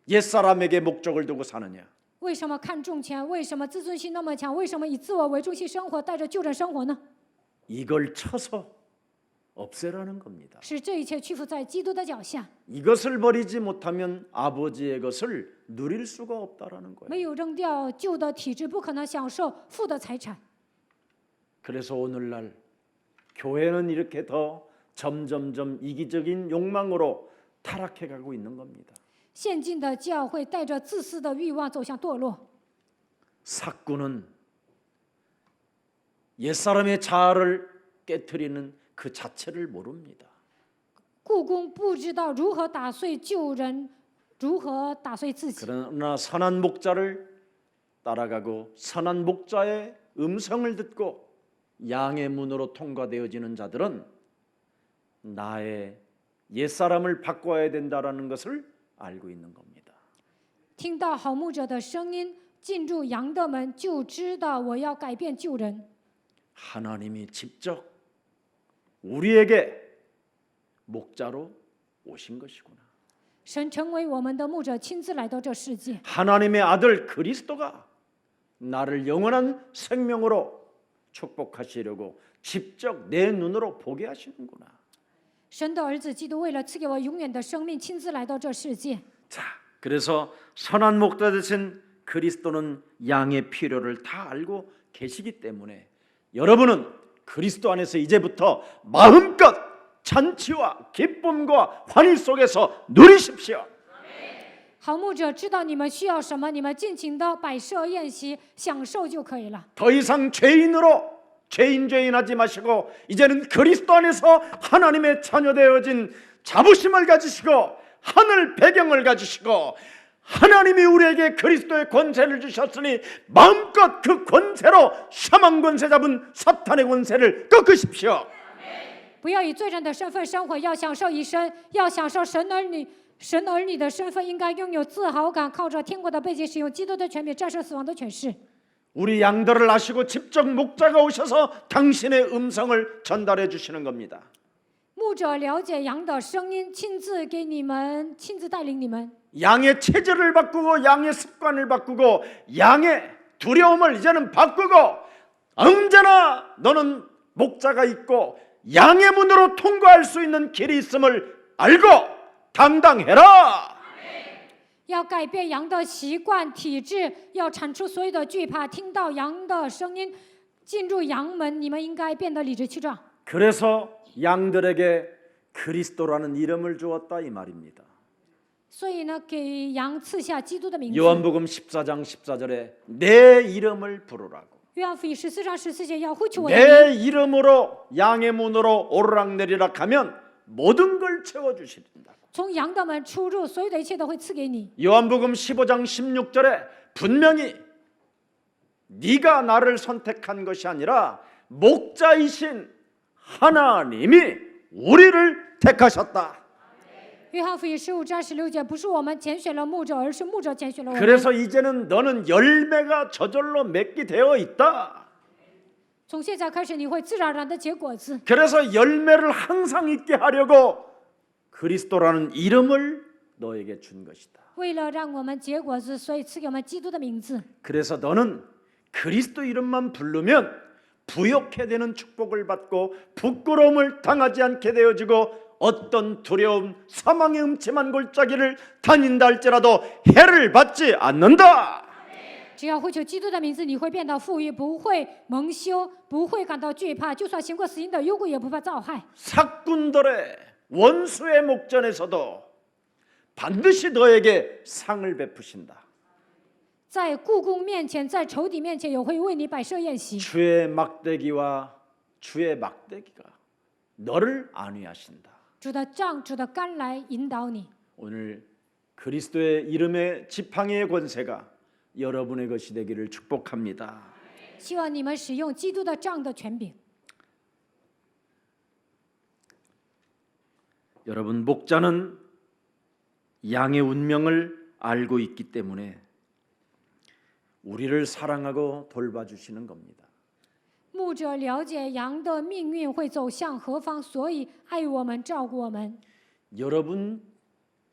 옛사람에게 목적을 두고 사느냐? 为什么看重钱？为什么自尊心那么强？为什么以自我为中心生活，带着旧人生活呢？ 이걸 쳐서 없애라는 겁니다. 使这一切屈服在基督的脚下。 이것을 버리지 못하면 아버지의 것을 누릴 수가 없다라는 거예요. 没有扔掉旧的体质，不可能享受父的财产。 그래서 오늘날 교회는 이렇게 더 점점점 이기적인 욕망으로 타락해가고 있는 겁니다. 现今的教会带着自私的欲望走向堕落。 삭구는 옛사람의 자아를 깨트리는 그 자체를 모릅니다. 故宫不知道如何打碎旧人，如何打碎自己。 그러나 선한 목자를 따라가고 선한 목자의 음성을 듣고 양의 문으로 통과되어지는 자들은 나의 옛사람을 바꿔야 된다라는 것을 알고 있는 겁니다. 听到好牧者的声音，进入羊的门，就知道我要改变旧人。 하나님이 직접 우리에게 목자로 오신 것이구나. 神成为我们的牧者，亲自来到这世界。 하나님의 아들 그리스도가 나를 영원한 생명으로 축복하시려고 직접 내 눈으로 보게 하시는구나. 神的儿子基督为了赐给我永远的生命，亲自来到这世界。 자, 그래서 선한 목자 되신 그리스도는 양의 필요를 다 알고 계시기 때문에 여러분은 그리스도 안에서 이제부터 마음껏 잔치와 기쁨과 환희 속에서 누리십시오. 好牧者知道你们需要什么，你们尽情的摆设宴席，享受就可以了。 더 이상 죄인하지 마시고 이제는 그리스도 안에서 하나님의 자녀 되어진 자부심을 가지시고 하늘 배경을 가지시고 하나님이 우리에게 그리스도의 권세를 주셨으니 마음껏 그 권세로 사망 권세 잡은 사탄의 권세를 꺾으십시오. 不要以罪人的身份生活，要享受神儿女的身份，应该拥有自豪感，靠着天国的背景，使用基督的权柄战胜死亡的权势。 우리 양들을 아시고 직접 목자가 오셔서 당신의 음성을 전달해 주시는 겁니다. 牧者了解羊的声音，亲自给你们，亲自带领你们。 양의 체질을 바꾸고 양의 습관을 바꾸고 양의 두려움을 이제는 바꾸고 언제나 너는 목자가 있고 양의 문으로 통과할 수 있는 길이 있음을 알고 당당해라. 要改变羊的习惯体质，要铲除所有的惧怕，听到羊的声音，进入羊门。你们应该变得理直气壮。 그래서 양들에게 그리스도라는 이름을 주었다 이 말입니다. 所以呢，给羊赐下基督的名字。 요한복음 14장 14절에 내 이름을 부르라고. 约翰福音14章14节要呼求我的名， 내 이름으로 양의 문으로 오르락내리락 하면 모든 걸 채워주신다. 从羊的门出入，所有的一切都会赐给你。 요한복음 15장 16절에 분명히 네가 나를 선택한 것이 아니라 목자이신 하나님이 우리를 택하셨다. 约翰福音15章16节，不是我们拣选了牧者，而是牧者拣选了我们。 그래서 이제는 너는 열매가 저절로 맺게 되어 있다. 从现在开始，你会自然而然的结果子。 그래서 열매를 항상 있게 하려고 그리스도라는 이름을 너에게 준 것이다. 为了让我们结果子，所以赐给我们基督的名字。 그래서 너는 그리스도 이름만 부르면 부욕해 되는 축복을 받고 부끄러움을 당하지 않게 되어지고 어떤 두려움, 사망의 음침한 골짜기를 다닌다 할지라도 해를 받지 않는다. 只要呼求基督的名字，你会变得富裕，不会蒙羞，不会感到惧怕，就算行过死荫的幽谷，也不怕遭害。 사꾼들의 원수의 목전에서도 반드시 너에게 상을 베푸신다. 在故宫面前，在仇敌面前，也会为你摆设宴席。 주의 막대기와 주의 막대기가 너를 안위하신다. 主的杖、主的竿来引导你。 오늘 그리스도의 이름의 지팡이의 권세가 여러분의 것이 되기를 축복합니다. 希望你们使用基督的杖的权柄。 여러분 목자는 양의 운명을 알고 있기 때문에 우리를 사랑하고 돌봐주시는 겁니다. 牧者了解羊的命运会走向何方，所以爱我们、照顾我们。 여러분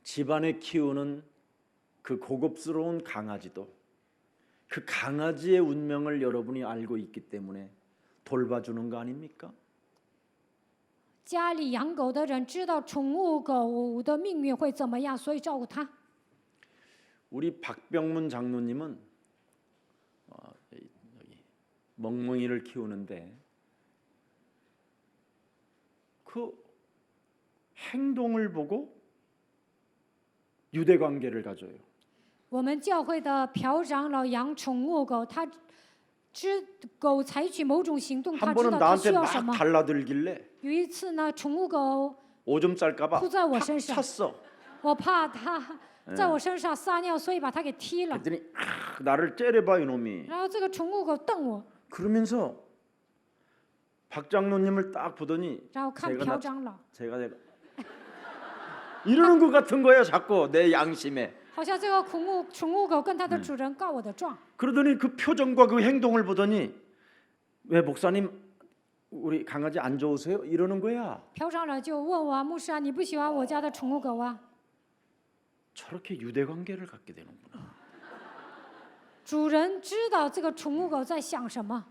집안에 키우는 그 고급스러운 강아지도 그 강아지의 운명을 여러분이 알고 있기 때문에 돌봐주는 거 아닙니까? 家里养狗的人知道宠物狗的命运会怎么样，所以照顾它。 우리 박병문 장로님은 여기 멍멍이를 키우는데 그 행동을 보고 유대 관계를 가져요. 我们教会的朴长老养宠物狗，他知狗采取某种行动，他 한 知 번은 道它需 나한테 要 막 什么。 달라들길래 有一次呢，宠物狗 오줌 쌀까봐 扑在我 탁 身上， 찼어. 我怕它在我身上撒尿，所以把它给踢了。 그랬더니 나를 째려봐 이놈이. 然后这个宠物狗瞪我， 그러면서 박 장로님을 딱 보더니 然后看 제가 朴长老， 제가 이러는 것 같은 거예요. 자꾸 내 양심에. 好像这个宠物狗跟它的主人告我的状。 그러더니 그 표정과 그 행동을 보더니 왜 목사님 우리 강아지 안 좋으세요? 이러는 거야. 朴长老就问我牧师啊，你不喜欢我家的宠物狗啊？ 저렇게 유대 관계를 갖게 되는구나. 主人知道这个宠物狗在想什么，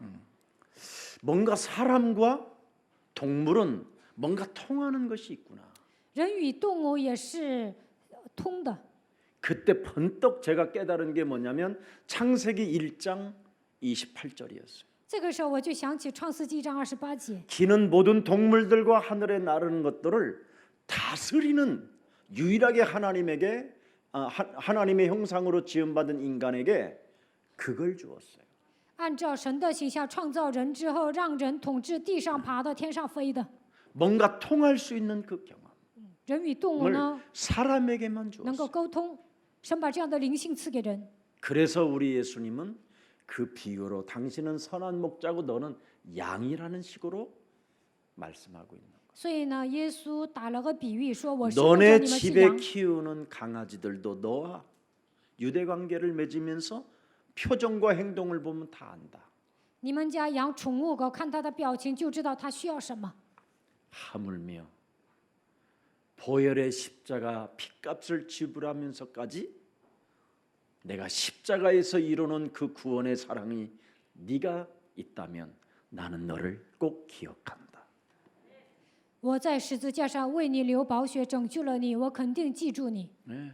뭔가 사람과 동물은 뭔가 통하는 것이 있구나. 人与动物也是通的。 그때 번떡 제가 깨달은 게 뭐냐면 창세기 1장 28절이었어요. 这个时候我就想起创世纪1章28节， 기는 모든 동물들과 하늘에 나르는 것들을 다스리는 유일하게 하나님의 형상으로 지음받은 인간에게 그걸 주었어요. 按照神的形象创造人之后，让人统治地上爬的、天上飞的。 뭔가 통할 수 있는 그 경험을 人与动物呢， 사람에게만 能够 주었어요. 沟通，神把这样的灵性赐给人。 그래서 우리 예수님은 그 비유로 당신은 선한 목자고 너는羊이라는 식으로 말씀하고 있는 거예요. 所以呢，耶稣打了个比喻，说我是牧者， 너네 你们是 집에 羊。 키우는 강아지들도 너와 유대 관계를 맺으면서 표정과 행동을 보면 다 안다. 你们家养宠物狗，看它的表情就知道它需要什么。 하물며 보혈의 십자가 피값을 지불하면서까지 내가 십자가에서 이루는 그 구원의 사랑이 네가 있다면 나는 너를 꼭 기억한다. 我在十字架上为你流宝血，拯救了你，我肯定记住你。 네.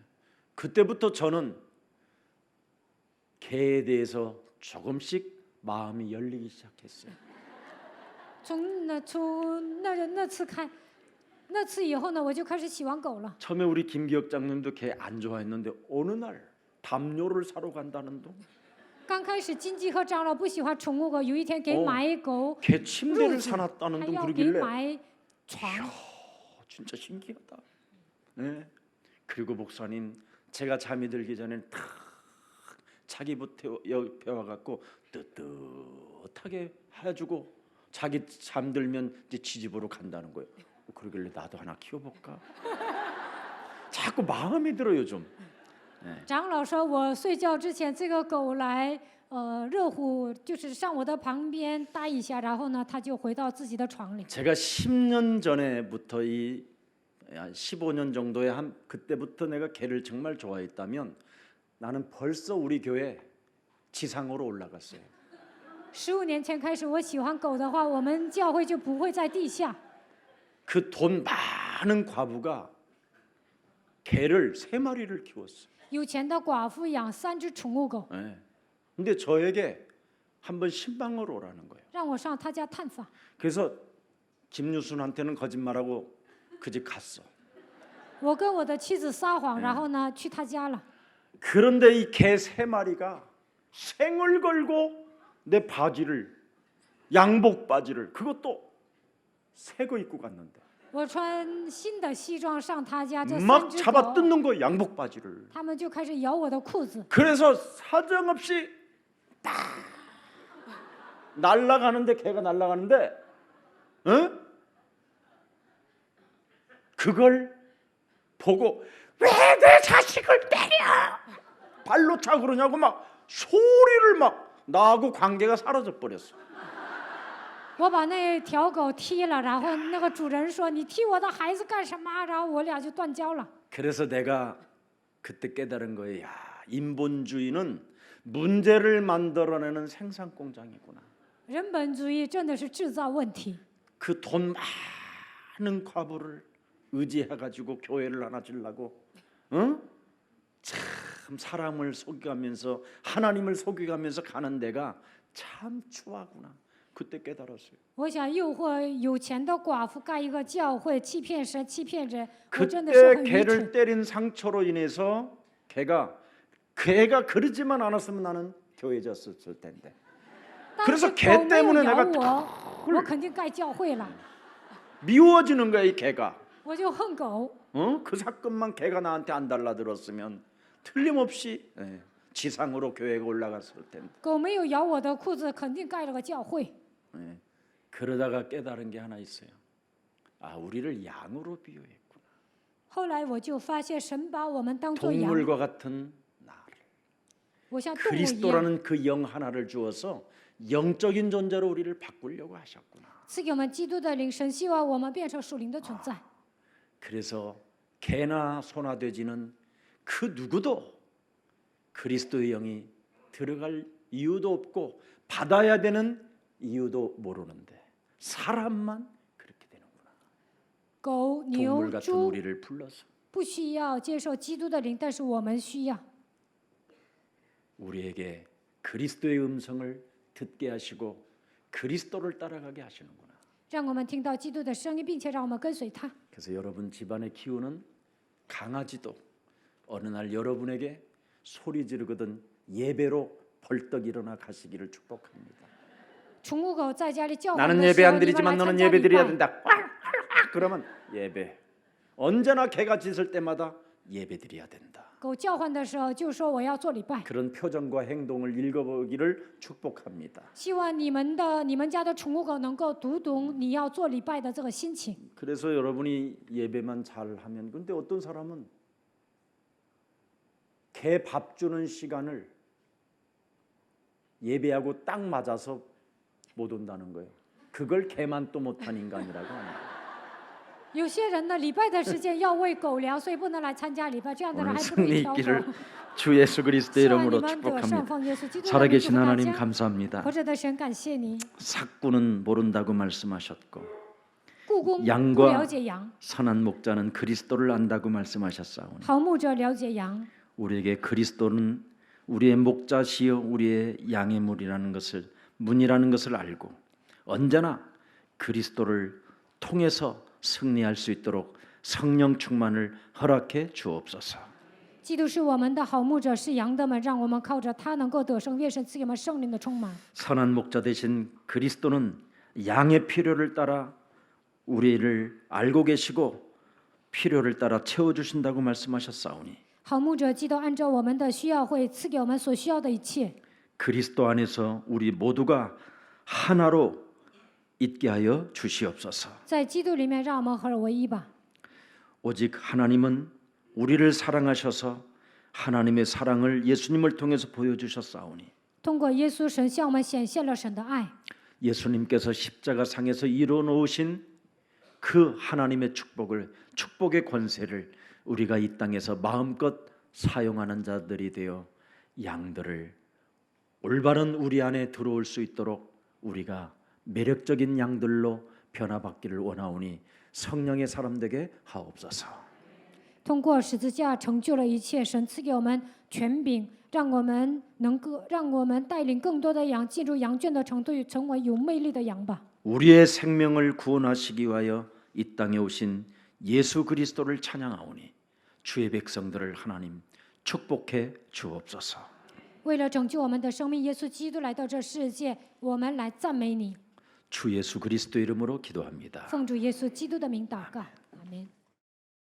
그때부터 저는 개에 대해서 조금씩 마음이 열리기 시작했어요. 那次以后呢，我就开始喜欢狗了。 처음에 우리 김 기억장님도 개 안 좋아했는데 어느 날 담요를 사러 간다는 둥. 刚开始金基和长老不喜欢宠物狗，有一天给买狗 개 褥 침대를 子， 사놨다는 还 둥 要给 그러길래 买床。 진짜 신기하다. 네. 그리고 목사님 제가 잠이 들기 전에 탁 자기부터 옆에 와갖고 뜨뜻하게 해주고 자기 잠들면 이제 지집으로 간다는 거예요. 그러길래 나도 하나 키워볼까? 자꾸 마음이 들어요 좀. 长老说，我睡觉之前，这个狗来，热乎，就是上我的旁边待一下，然后呢，它就回到自己的床里。 제가 10년 전에부터 이 15년 정도의 한 그때부터 내가 개를 정말 좋아했다면 나는 벌써 우리 교회 지상으로 올라갔어요. 15年前开始，我喜欢狗的话，我们教会就不会在地下。 그 돈 많은 과부가 개를 3마리를 키웠어요. 有钱的寡妇养3只宠物狗， 네. 근데 저에게 한번 신방을 오라는 거예요. 让我上他家探访。 그래서 김유순한테는 거짓말하고 그 집 갔어. 我跟我的妻子撒谎，然后呢去他家了。 그런데 이 개 3마리가 생을 걸고 내 바지를 양복 바지를 그것도 새 거 입고 갔는데 我穿新的西装上他家，这막 3只 잡아 狗， 뜯는 거 양복 바지를. 他们就开始咬我的裤子。 그래서 사정없이 딱 날아가는데 개가 날아가는데, 어? 그걸 보고 왜 내 자식을 때려? 발로 차 그러냐고 막 소리를 막 나하고 관계가 사라져 버렸어. 我把那条狗踢了，然后那个主人说：“你踢我的孩子干什么？”然后我俩就断交了。 그래서 내가 그때 깨달은 거예요. 야, 인본주의는 문제를 만들어내는 생산 공장이구나. 人本主义真的是制造问题。 그 돈 많은 과부를 의지해가지고 교회를 하나 지려고, 응? 참 사람을 속여가면서 하나님을 속여가면서 가는 데가 참 추하구나. 그때 깨달았어요. 我想诱惑有钱的寡妇盖一个教会，欺骗神，欺骗人，我真的是 그때 很愚 개를 蠢。 때린 상처로 인해서 걔가 그러지만 않았으면 나는 교회졌을 텐데. 当 그래서 时 개 狗没有 때문에 咬 내가 我肯定盖教会了， 미워지는 거야 이 개가. 我就恨狗。 그 사건만 걔가 나한테 안 달라들었으면 틀림없이 지상으로 교회가 올라갔을 텐데. 狗没有咬我的裤子，肯定盖了个教会。 그러다가 깨달은 게 하나 있어요. 아, 우리를 양으로 비유했구나. 后来我就发现，神把我们当作羊， 동물과 같은 나를. 我像动物一样。 그리스도라는 그 영 하나를 주어서 영적인 존재로 우리를 바꾸려고 하셨구나. 赐给我们基督的灵，神希望我们变成属灵的存在。 그래서 개나 소나 돼지는 그 누구도 그리스도의 영이 들어갈 이유도 없고 받아야 되는 이유도 모르는데 사람만 그렇게 되는구나. 狗、 동물 牛、 같은 猪 우리를 불러서 不需要接受基督的灵，但是我们需要。 우리에게 그리스도의 음성을 듣게 하시고 그리스도를 따라가게 하시는구나. 让我们听到基督的声音，并且让我们跟随他。 그래서 여러분 집안에 키우는 강아지도 어느 날 여러분에게 소리 지르거든 예배로 벌떡 일어나 가시기를 축복합니다. 宠物狗在家里叫唤 나는 的 예배 时候， 안 你们来 드리지만 参 너는 加 예배 礼 드려야 拜。 된다. 그러면 예배. 언제나 개가 짖을 때마다 예배 드려야 된다. 狗叫唤的时候，就说我要做礼拜。 그런 표정과 행동을 읽어보기를 축복합니다. 希望你们家的宠物狗能够读懂你要做礼拜的这个心情。 그래서 여러분이 예배만 잘하면 근데 어떤 사람은 개 밥 주는 시간을 예배하고 딱 맞아서 못 온다는 거예요. 그걸 개만 또 못한 인간이라고 합니다. 有些人呢，礼拜的时间要喂狗粮，所以不能来参加礼拜。这样的人 오늘 还不如 승리 一条狗。 있기를 주 예수 그리스도의 希望你 이름으로 们得上 축복합니다. 奉耶稣基督的名祝 살아계신 福大 하나님 家。 감사합니다. 活着的神，感谢你。 삭구는 모른다고 말씀하셨고 故宫 양과 不了解羊， 선한 목자는 그리스도를 안다고 말씀하셨사오니 好牧者了解羊。 우리에게 그리스도는 우리의 목자시여 우리의 양의 문이라는 것을 알고 언제나 그리스도를 통해서 승리할 수 있도록 성령 충만을 허락해 주옵소서. 基督是我们的好牧者，是羊的门，让我们靠着他能够得胜。愿神赐给我们圣灵的充满。 선한 목자 되신 그리스도는 양의 필요를 따라 우리를 알고 계시고 필요를 따라 채워 주신다고 말씀하셨사오니 好牧者基督按照我们的需要会赐给我们所需要的一切。 그리스도 안에서 우리 모두가 하나로 있게 하여 주시옵소서. 在基督里面，让我们合而为一吧。 오직 하나님은 우리를 사랑하셔서 하나님의 사랑을 예수님을 통해서 보여주셨사오니 通过耶稣，神向我们显现了神的爱。 예수님께서 십자가 상에서 이루어 놓으신 그 하나님의 축복의 권세를 우리가 이 땅에서 마음껏 사용하는 자들이 되어 양들을 올바른 우리 안에 들어올 수 있도록 우리가 매력적인 양들로 변화받기를 원하오니 성령의 사람 되게 하옵소서. 通过十字架成就了一切，神赐给我们权柄，让我们带领更多的羊进入羊圈的程度，成为有魅力的羊吧。 우리의 생명을 구원하시기 위하여 이 땅에 오신 예수 그리스도를 찬양하오니 주의 백성들을 하나님 축복해 주옵소서. 为了拯救我们的生命，耶稣基督来到这世界，我们来赞美你。 주 예수 그리스도 이름으로 기도합니다. 奉主耶稣基督的名祷告，阿门。